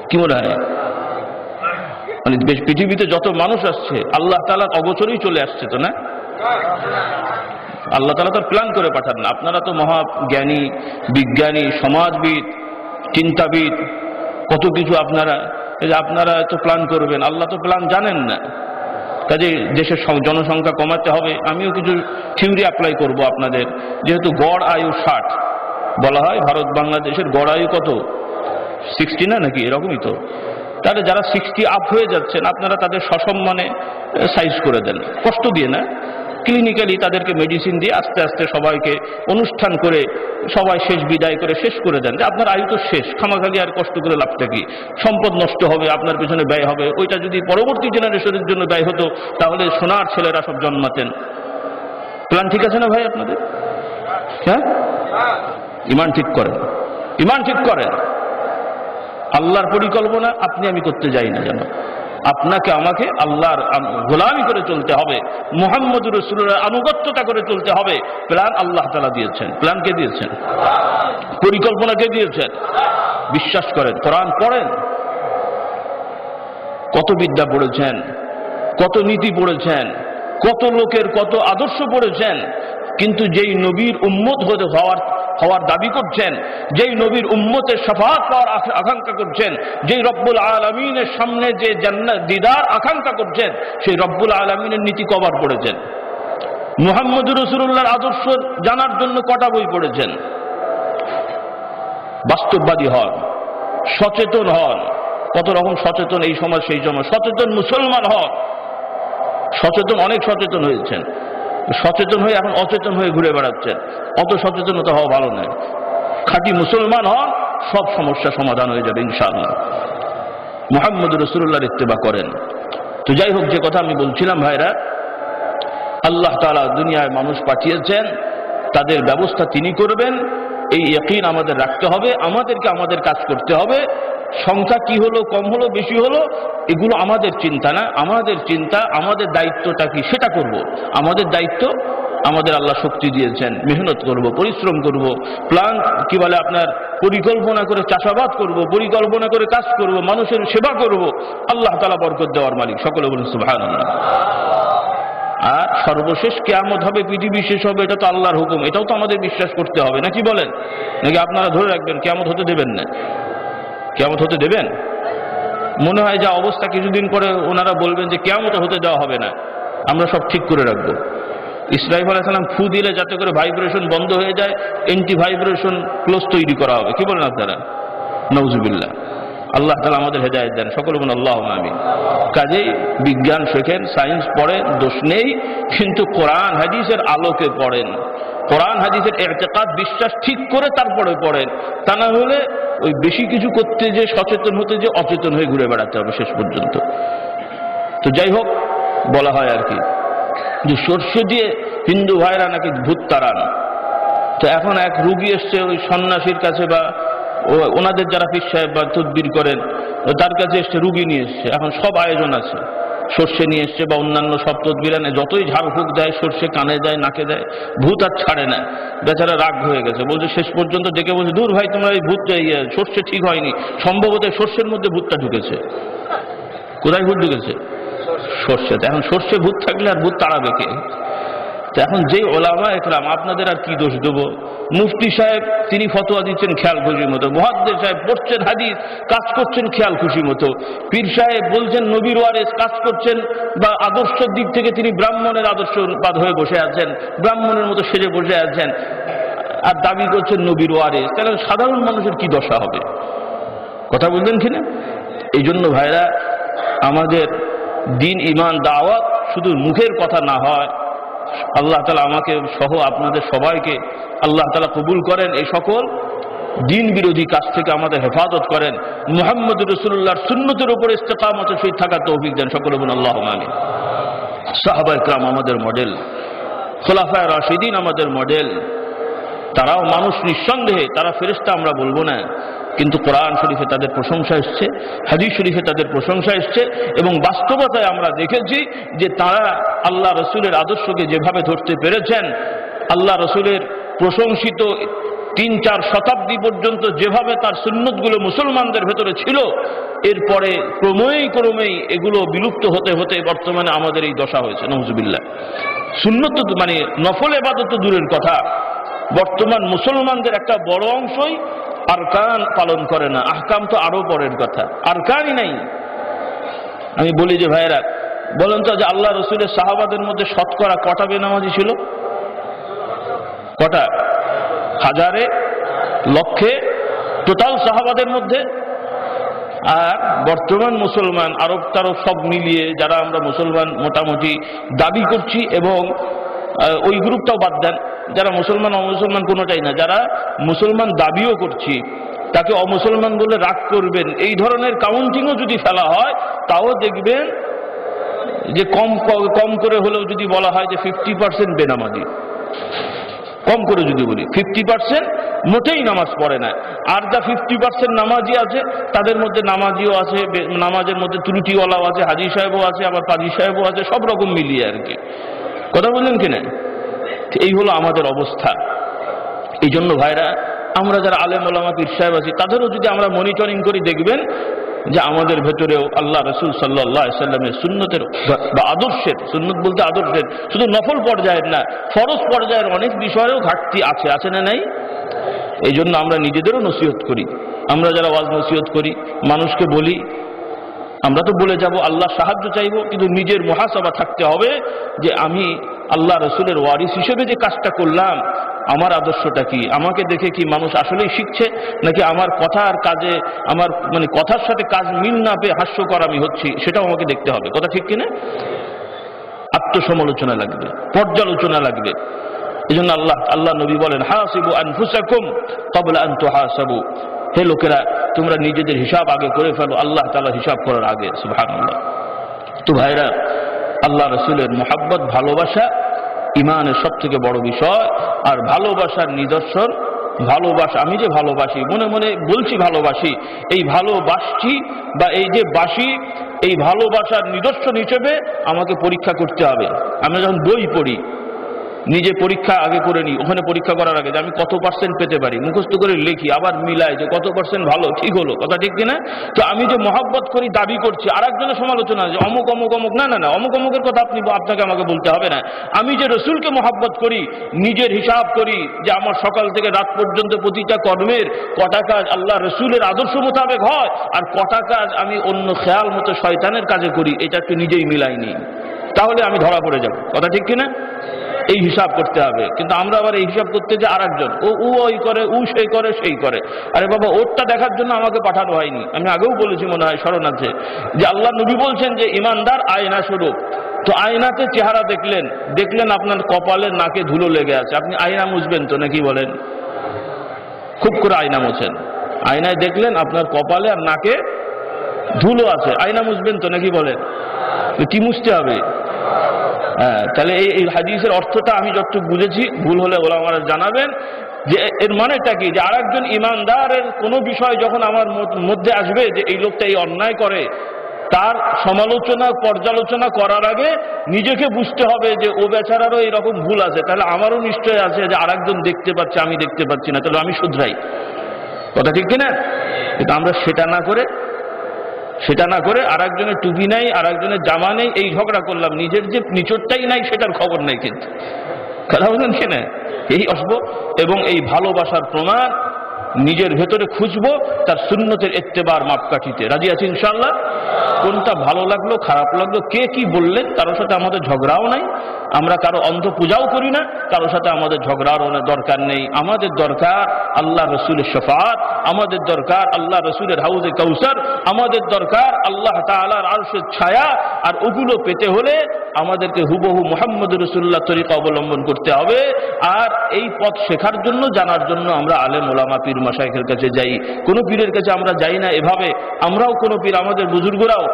S3: কি মনে হয়? মানে পৃথিবীতে যত মানুষ আসছে আল্লাহ তাআলার অগোচরেই চলে আসছে তো, না? আল্লাহ তাআলা তো প্ল্যান করে পাঠান না। আপনারা তো মহাজ্ঞানী, বিজ্ঞানী, সমাজবিদ, চিন্তাবিদ, কত কিছু আপনারা, আপনারা তো প্ল্যান করবেন, আল্লাহ তো প্ল্যান জানেন না। কাজে দেশের জনসংখ্যা কমাতে হবে। আমিও কিছু থিওরি অ্যাপ্লাই করব আপনাদের। যেহেতু গড় আয়ু 60 বলা হয়, ভারত বাংলাদেশের গড় আয়ু কত? 60 না নাকি এরকমই তো। তাহলে যারা 60 আপ হয়ে যাচ্ছেন আপনারা তাদের সসম্মানে সাইজ করে দেন, কষ্ট দিয়ে না, ক্লিনিক্যালি তাদেরকে মেডিসিন দিয়ে আস্তে আস্তে সবাইকে অনুষ্ঠান করে সবাই শেষ বিদায় করে শেষ করে দেন, যে আপনার আয়ু তো শেষ, খামাখালি আর কষ্ট করে লাভটা কি? সম্পদ নষ্ট হবে, আপনার পেছনে ব্যয় হবে। ওইটা যদি পরবর্তী জেনারেশনের জন্য ব্যয় হতো তাহলে সোনার ছেলেরা সব জন্মাতেন। প্ল্যান ঠিক আছে না ভাই আপনাদের? হ্যাঁ, ইমান ঠিক করেন, ইমান ঠিক করেন। আল্লাহর পরিকল্পনা আপনি আমি করতে যাই না যেন। আপনাকে আমাকে আল্লাহর গোলামি করে চলতে হবে, মুহাম্মদুর রাসূলুল্লাহর আনুগত্যতা করে চলতে হবে। প্ল্যান আল্লাহ তাআলা দিয়েছেন। প্ল্যান কে দিয়েছেন? পরিকল্পনা কে দিয়েছেন? বিশ্বাস করেন, কোরআন পড়েন। কত বিদ্যা পড়েছেন, কত নীতি পড়েছেন, কত লোকের কত আদর্শ পড়েছেন, কিন্তু যেই নবীর উম্মত হওয়ার দাবি করছেন, যেই নবীর উম্মতের শাফাআত পাওয়ার আকাঙ্ক্ষা করছেন, যেই রব্বুল আলামিনের সামনে যে জান্নাত দিদার আকাঙ্ক্ষা করছেন, সেই রব্বুল আলামিনের নীতি কবার পড়েছেন? মুহাম্মদুর রাসূলুল্লাহর আদর্শ জানার জন্য কটা বই পড়েছেন? বাস্তববাদী হন, সচেতন হন। কত রকম সচেতন এই সমাজ সেই সমাজ। সচেতন মুসলমান হন। সচেতন, অনেক সচেতন হয়েছেন, সচেতন হয়ে এখন অচেতন হয়ে ঘুরে বেড়াচ্ছেন। অত সচেতনতা হওয়া ভালো নয়। খাঁটি মুসলমান হন, সব সমস্যা সমাধান হয়ে যাবে ইনশাআল্লাহ। মুহাম্মদুর রাসূলুল্লাহর ইত্তেবা করেন। তো যাই হোক, যে কথা আমি বলছিলাম ভাইরা, আল্লাহ তাআলা দুনিয়ায় মানুষ পাঠিয়েছেন, তাদের ব্যবস্থা তিনি করবেন, এই ইয়াকিন আমাদের রাখতে হবে। আমাদেরকে আমাদের কাজ করতে হবে। সংখ্যা কি হলো, কম হলো, বেশি হলো, এগুলো আমাদের চিন্তা না। আমাদের চিন্তা, আমাদের দায়িত্বটা কি সেটা করব। আমাদের দায়িত্ব, আমাদের আল্লাহ শক্তি দিয়েছেন, মেহনত করব, পরিশ্রম করব, প্ল্যান কি বলে আপনার পরিকল্পনা করে চাষাবাদ করব, পরিকল্পনা করে কাজ করব, মানুষের সেবা করব। আল্লাহ তাআলা বরকত দেওয়ার মালিক, সকলে বলুন সুবহানাল্লাহ। আর সর্বশেষ কিয়ামত হবে, পৃথিবী শেষ হবে, এটা তো আল্লাহর হুকুম। এটাও তো আমাদের বিশ্বাস করতে হবে, নাকি বলেন? নাকি আপনারা ধরে রাখবেন কিয়ামত হতে দেবেন না? কিয়ামত হতে দেবেন? মনে হয় যা অবস্থা, কিছুদিন পরে ওনারা বলবেন যে কিয়ামত হতে দেওয়া হবে না, আমরা সব ঠিক করে রাখবো। ইসরাঈল আলাইহিস সালাম ফু দিলে যাতে করে ভাইব্রেশন বন্ধ হয়ে যায়, এন্টি ভাইব্রেশন ক্লোজ তৈরি করা হবে। কি বলেন আপনারা? নাউজুবিল্লাহ। আল্লাহ তাআলা আমাদের হেদায়েত দেন, সকলে বলুন আল্লাহুম্মা আমিন। কাজেই বিজ্ঞান শেখেন, সায়েন্স পড়েন, দোষ নেই, কিন্তু কোরআন হাদিসের আলোকে পড়েন। কোরআন হাদিসের ইতিকাদ, বিশ্বাস ঠিক করে তারপরে পড়েন। তা না হলে ওই বেশি কিছু করতে যে, সচেতন হতে যে অচেতন হয়ে ঘুরে বেড়াতে হবে শেষ পর্যন্ত। তো যাই হোক, বলা হয় আর কি যে সর্ষে দিয়ে হিন্দু ভাইরা নাকি ভূত তাড়ান। তো এখন এক রুগী এসছে ওই সন্ন্যাসীর কাছে, বা ওনাদের যারা পীর সাহেব বা তদবির করেন তার কাছে এসছে, রুগী নিয়ে এসছে। এখন সব আয়োজন আছে, সর্ষে নিয়ে এসছে বা অন্যান্য সব তদবিরানে যতই ঝাড়ফুঁক দেয়, সর্ষে কানে দেয়, নাকে দেয়, ভূত আর ছাড়ে না। বেচারা রাগ হয়ে গেছে, বলছে শেষ পর্যন্ত ডেকে বলছে, দূর ভাই, তোমরা এই ভূত সর্ষে ঠিক হয়নি, সম্ভবত সর্ষের মধ্যে ভূতটা ঢুকেছে। কোথায় ভূত ঢুকেছে? সর্ষেতে। এখন সর্ষে ভূত থাকলে আর ভূত তাড়াবে কে? তো এখন যেই ওলামা একরাম, আপনাদের আর কি দোষ দেবো? মুফতি সাহেব তিনি ফতোয়া দিচ্ছেন খেয়াল খুশি মতো, মুহাদ্দিস সাহেব পড়ছেন হাদিস, কাজ করছেন খেয়াল খুশি মতো, পীর সাহেব বলছেন নবীর ওয়ারিস, কাজ করছেন, বা আদর্শের দিক থেকে তিনি ব্রাহ্মণের আদর্শবাদ হয়ে বসে আছেন, ব্রাহ্মণের মতো সেজে বসে আছেন, আর দাবি করছেন নবীর ওয়ারিস। তাহলে সাধারণ মানুষের কি দশা হবে? কথা বললেন কিনা? এই জন্য ভাইরা, আমাদের দিন, ইমান, দাওয়াত শুধু মুখের কথা না হয়। আল্লাহ তাআলা আমাকে সহ আপনাদের সবাইকে আল্লাহ তাআলা কবুল করেন এই সকল দিন বিরোধী কাজ থেকে আমাদের হেফাজত করেন। মুহাম্মদ রাসূলুল্লাহর সুন্নতের উপর ইস্তেকামতের সহিত থাকার তৌফিক দেন। সকলে বলুন আল্লাহুম্মা আমিন। সাহাবায়ে কেরাম আমাদের মডেল, খোলাফায়ে রাশিদিন আমাদের মডেল। তারাও মানুষ নিঃসন্দেহে, তারা ফেরেশতা আমরা বলবো না, কিন্তু কোরআন শরীফে তাদের প্রশংসা এসছে, হাদিস শরীফে তাদের প্রশংসা এসছে, এবং বাস্তবতায় আমরা দেখেছি যে তারা আল্লাহ রসুলের আদর্শকে যেভাবে ধরতে পেরেছেন, আল্লাহ রসুলের প্রশংসিত 3-4 শতাব্দী পর্যন্ত যেভাবে তার সুন্নতগুলো মুসলমানদের ভেতরে ছিল, এরপরে ক্রমেই এগুলো বিলুপ্ত হতে হতে বর্তমানে আমাদের এই দশা হয়েছে। নাউজুবিল্লাহ। সুন্নত মানে নফল ইবাদত তো দূরের কথা, বর্তমান মুসলমানদের একটা বড় অংশই আরকান পালন করে না, আহকাম তো আরো পরের কথা, আরকানই নাই। আমি বলি যে ভাইয়েরা বলেন তো, যে আল্লাহ রসুলের সাহাবাদের মধ্যে শতকরা কটা বেনামাজি ছিল? কটা? হাজারে, লক্ষে, টোটাল সাহাবাদের মধ্যে। আর বর্তমান মুসলমান আরব তারব সব মিলিয়ে যারা আমরা মুসলমান মোটামুটি দাবি করছি, এবং ওই গ্রুপটাও বাদ দেন, যারা মুসলমান অমুসলমান কোনোটাই না, যারা মুসলমান দাবিও করছি, তাকে অমুসলমান বলে রাগ করবেন, এই ধরনের কাউন্টিংও যদি ফেলা হয়, তাও দেখবেন যে কম করে হলেও যদি বলা হয় যে 50% বেনামাজি, কম করে যদি বলি 50% মোটেই নামাজ পড়ে না। আর যা 50% নামাজি আছে, তাদের মধ্যে নামাজিও আছে, নামাজের মধ্যে ত্রুটিওয়ালাও আছে, হাজি সাহেবও আছে, আবার কাজী সাহেবও আছে, সব রকম মিলিয়ে আর কি। কথা বললেন কিনা? এই হলো আমাদের অবস্থা। এই জন্য ভাইরা, আমরা যারা আলেম ওলামা পীর সাহেব আছি, তাদেরও যদি আমরা মনিটরিং করি, দেখবেন যে আমাদের ভেতরেও আল্লাহ রাসূল সাল্লাল্লাহু আলাইহি সাল্লামের সুন্নতের বা আদর্শের, সুন্নত বলতে আদর্শের, শুধু নফল পর্যায়ের না, ফরজ পর্যায়ের অনেক বিষয়েও ঘাটতি আছে না নাই? এই জন্য আমরা নিজেদেরও নসিহত করি, আমরা যারা ওয়াজ নসিহত করি, মানুষকে বলি, আমরা তো বলে যাব আল্লাহ সাহায্য চাইব, কিন্তু নিজের মুহাসাবা থাকতে হবে যে আমি আল্লাহ রসুলের ওয়ারিস হিসেবে যে কাজটা করলাম, আমার আদর্শটা কি, আমাকে দেখে কি মানুষ আসলেই শিখছে, নাকি আমার কথা আর কাজে, আমার মানে কথার সাথে কাজ মিল না পেয়ে হাস্যকর আমি হচ্ছি, সেটাও আমাকে দেখতে হবে। কথা ঠিক কিনা? আত্মসমালোচনা লাগবে, পর্যালোচনা লাগবে। এই জন্য আল্লাহ নবী বলেন, হাসিবু আনফুসাকুম ক্বাবলা আন তুহাসাবু, হে লোকেরা, তোমরা নিজেদের হিসাব আগে করে ফেলো আল্লাহ তাআলা হিসাব করার আগে। সুবহানাল্লাহ। তো ভাইরা, আল্লাহ রসুলের মুহাব্বত, ভালোবাসা ইমানের সব থেকে বড় বিষয়। আর ভালোবাসার নিদর্শন, ভালোবাসা, আমি যে ভালোবাসি, মনে মনে বলছি ভালোবাসি, এই ভালোবাসছি বা এই যে বাসি, এই ভালোবাসার নিদর্শন হিসেবে আমাকে পরীক্ষা করতে হবে। আমরা যখন বই পড়ি, নিজে পরীক্ষা আগে করে নিই, ওখানে পরীক্ষা করার আগে যে আমি কত % পেতে পারি, মুখস্থ করে লিখি, আবার মিলাই যে কত % ভালো, ঠিক হলো, কথা ঠিক কিনা? তো আমি যে মহব্বত করি, দাবি করছি, আর একজনের সমালোচনা যে অমুক অমুক অমুক, না, অমুক অমুকের কথা আপনাকে আমাকে বলতে হবে না। আমি যে রসুলকে মহব্বত করি, নিজের হিসাব করি যে আমার সকাল থেকে রাত পর্যন্ত প্রতিটা কর্মের কটা কাজ আল্লাহ রসুলের আদর্শ মোতাবেক হয়, আর কটা কাজ আমি অন্য খেয়াল মতো শয়তানের কাজে করি, এটা একটু নিজেই মিলাইনি, তাহলে আমি ধরা পড়ে যাব। কথা ঠিক কিনা? এই হিসাব করতে হবে। কিন্তু আমরা আবার এই হিসাব করতে যে আরেকজন ওই করে, সেই করে, সেই করে। আরে বাবা, ওরটা দেখার জন্য আমাকে পাঠানো হয়নি। আমি আগেও বলেছি, মনে হয় স্মরণ আছে, যে আল্লাহ নবী বলছেন যে ইমানদার আয়না স্বরূপ। তো আয়নাতে চেহারা দেখলেন আপনার কপালে নাকে ধুলো লেগে আছে, আপনি আয়না মুছবেন তো নাকি? বলেন, খুব করে আয়না মোছেন। আয়নায় দেখলেন আপনার কপালে আর নাকে ধুলো আছে, আয়না মুছবেন তো নাকি? বলেন, কি মুছতে হবে? হ্যাঁ, তাহলে এই হাদিসের অর্থটা আমি যতটুকু বুঝেছি, ভুল হলে ওলামারা জানাবেন, যে এর মানেটা কি, যে আরেকজন ইমানদারের কোনো বিষয় যখন আমার মধ্যে আসবে যে এই লোকটা এই অন্যায় করে, তার সমালোচনা পর্যালোচনা করার আগে নিজেকে বুঝতে হবে যে ও বেচারারও এইরকম ভুল আছে, তাহলে আমারও নিশ্চয় আছে যে আরেকজন দেখতে পাচ্ছে, আমি দেখতে পাচ্ছি না, তাহলে আমি শুধরাই। কথা ঠিক কিনা? কিন্তু আমরা সেটা না করে আর একজনের টুপি নাই, আর একজনের জামা নেই, এই ঝগড়া করলাম, নিজের যে নিচরটাই নাই সেটার খবর নাই। কিন্তু কথা বলেন কিনা? এই আসবো, এবং এই ভালোবাসার প্রমাণ নিজের ভেতরে খুঁজবো, তার সুন্নতের ইত্তেবার মাপকাঠিতে। রাজি আছি ইনশাআল্লাহ? কোনটা ভালো লাগলো, খারাপ লাগলো, কে কি বললেন, কারোর সাথে আমাদের ঝগড়াও নাই, আমরা কারো অন্ধ পূজাও করি না, কারোর সাথে আমাদের ঝগড়ারও দরকার নেই। আমাদের দরকার আল্লাহ রসুলের শফাআত, আমাদের দরকার আল্লাহ রসুলের হাউজে কাউসার, আমাদের দরকার আল্লাহ তাআলার আরশের ছায়া। আর ওগুলো পেতে হলে আমাদেরকে হুবহু মুহাম্মদ রাসূলুল্লাহ তরিকা অবলম্বন করতে হবে। আর এই পথ শেখার জন্য, জানার জন্য আমরা আলেম ওলামা পীর মাশায়েখের কাছে যাই। কোনো পীরের কাছে আমরা যাই না এভাবে। আমরাও কোনো পীর, আমাদের বুজুর্গরাও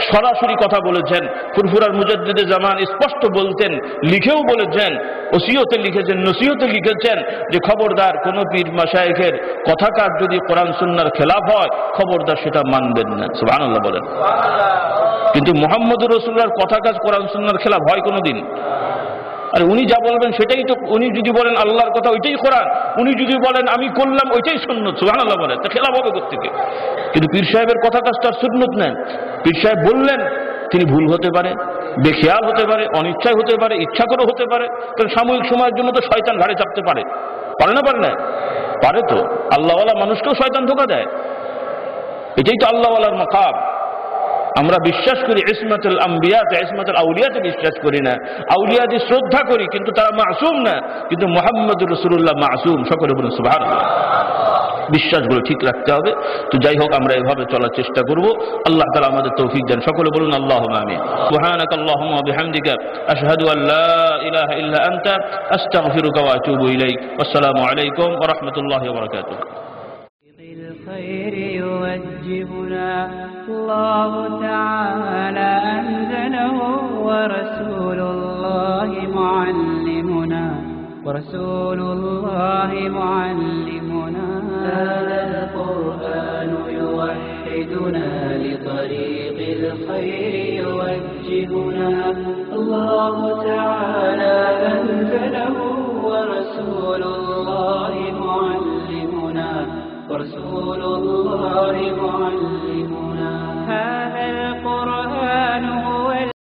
S3: সরাসরি কথা বলেছেন। ফুরফুরার মুজাদ্দিদে জামান স্পষ্ট বলতেন, লিখেও বলেছেন, ওসিয়তে লিখেছেন, নসিহতে লিখেছেন যে খবরদার কোন পীর মাশায়েখের কথা কাজ যদি কোরআন সুন্নাহর খেলাফ হয়, খবরদার সেটা মানবেন না। সুবহানাল্লাহ বলেন। কিন্তু মুহাম্মদুর রাসূলুল্লাহর কথা কাজ কোরআন সুন্নাহর খেলাফ হয় কোনোদিন? আর উনি যা বলবেন সেটাই তো, উনি যদি বলেন আল্লাহর কথা ওইটাই কোরআন, উনি যদি বলেন আমি করলাম ওইটাই সুন্নত, সুবহানাল্লাহ বলেন, তা খেলাফ হবে কোত্থেকে? কিন্তু পীর সাহেবের কথা কাজ তার সুন্নত নেন। পীর সাহেব বললেন, তিনি ভুল হতে পারে, বেখেয়াল হতে পারে, অনিচ্ছায় হতে পারে, ইচ্ছা করে হতে পারে। কারণ সাময়িক সময়ের জন্য তো শয়তান ঘাড়ে চাপতে পারে, পারে না? পারে না? পারে তো। আল্লাহওয়ালা মানুষকেও শয়তান ধোঁকা দেয়। এটাই তো আল্লাহওয়ালার মাকাম। আমরা বিশ্বাস করি ইসমাতুল আম্বিয়াতে, ইসমাতুল আউলিয়াতে বিশ্বাস করি না। আউলিয়াদের শ্রদ্ধা করি, কিন্তু তারা মাসুম না। কিন্তু মুহাম্মদুর রাসূলুল্লাহ মাসুম। সকলে বলুন সুবহানাল্লাহ। বিশ্বাসগুলো ঠিক রাখতে হবে। তো যাই হোক, আমরা এভাবে চলার চেষ্টা করব। আল্লাহ তাআলা আমাদের তৌফিক দেন। সকলে বলুন আল্লাহুম্মা আমিন। সুবহানাকাল্লাহুম্মা ওয়া বিহামদিকা আশহাদু আল লা ইলাহা ইল্লা আনতা আস্তাগফিরুকা ওয়া আতুবু ইলাইক। আসসালামু আলাইকুম ওয়া রাহমাতুল্লাহি ওয়া বারাকাতুহু।
S1: بالخير يوجهنا الله تعالى أنزله ورسول الله معلمنا هذا القرآن يوحدنا لطريق الخير يوجهنا الله تعالى أنزله ورسول الله معلمنا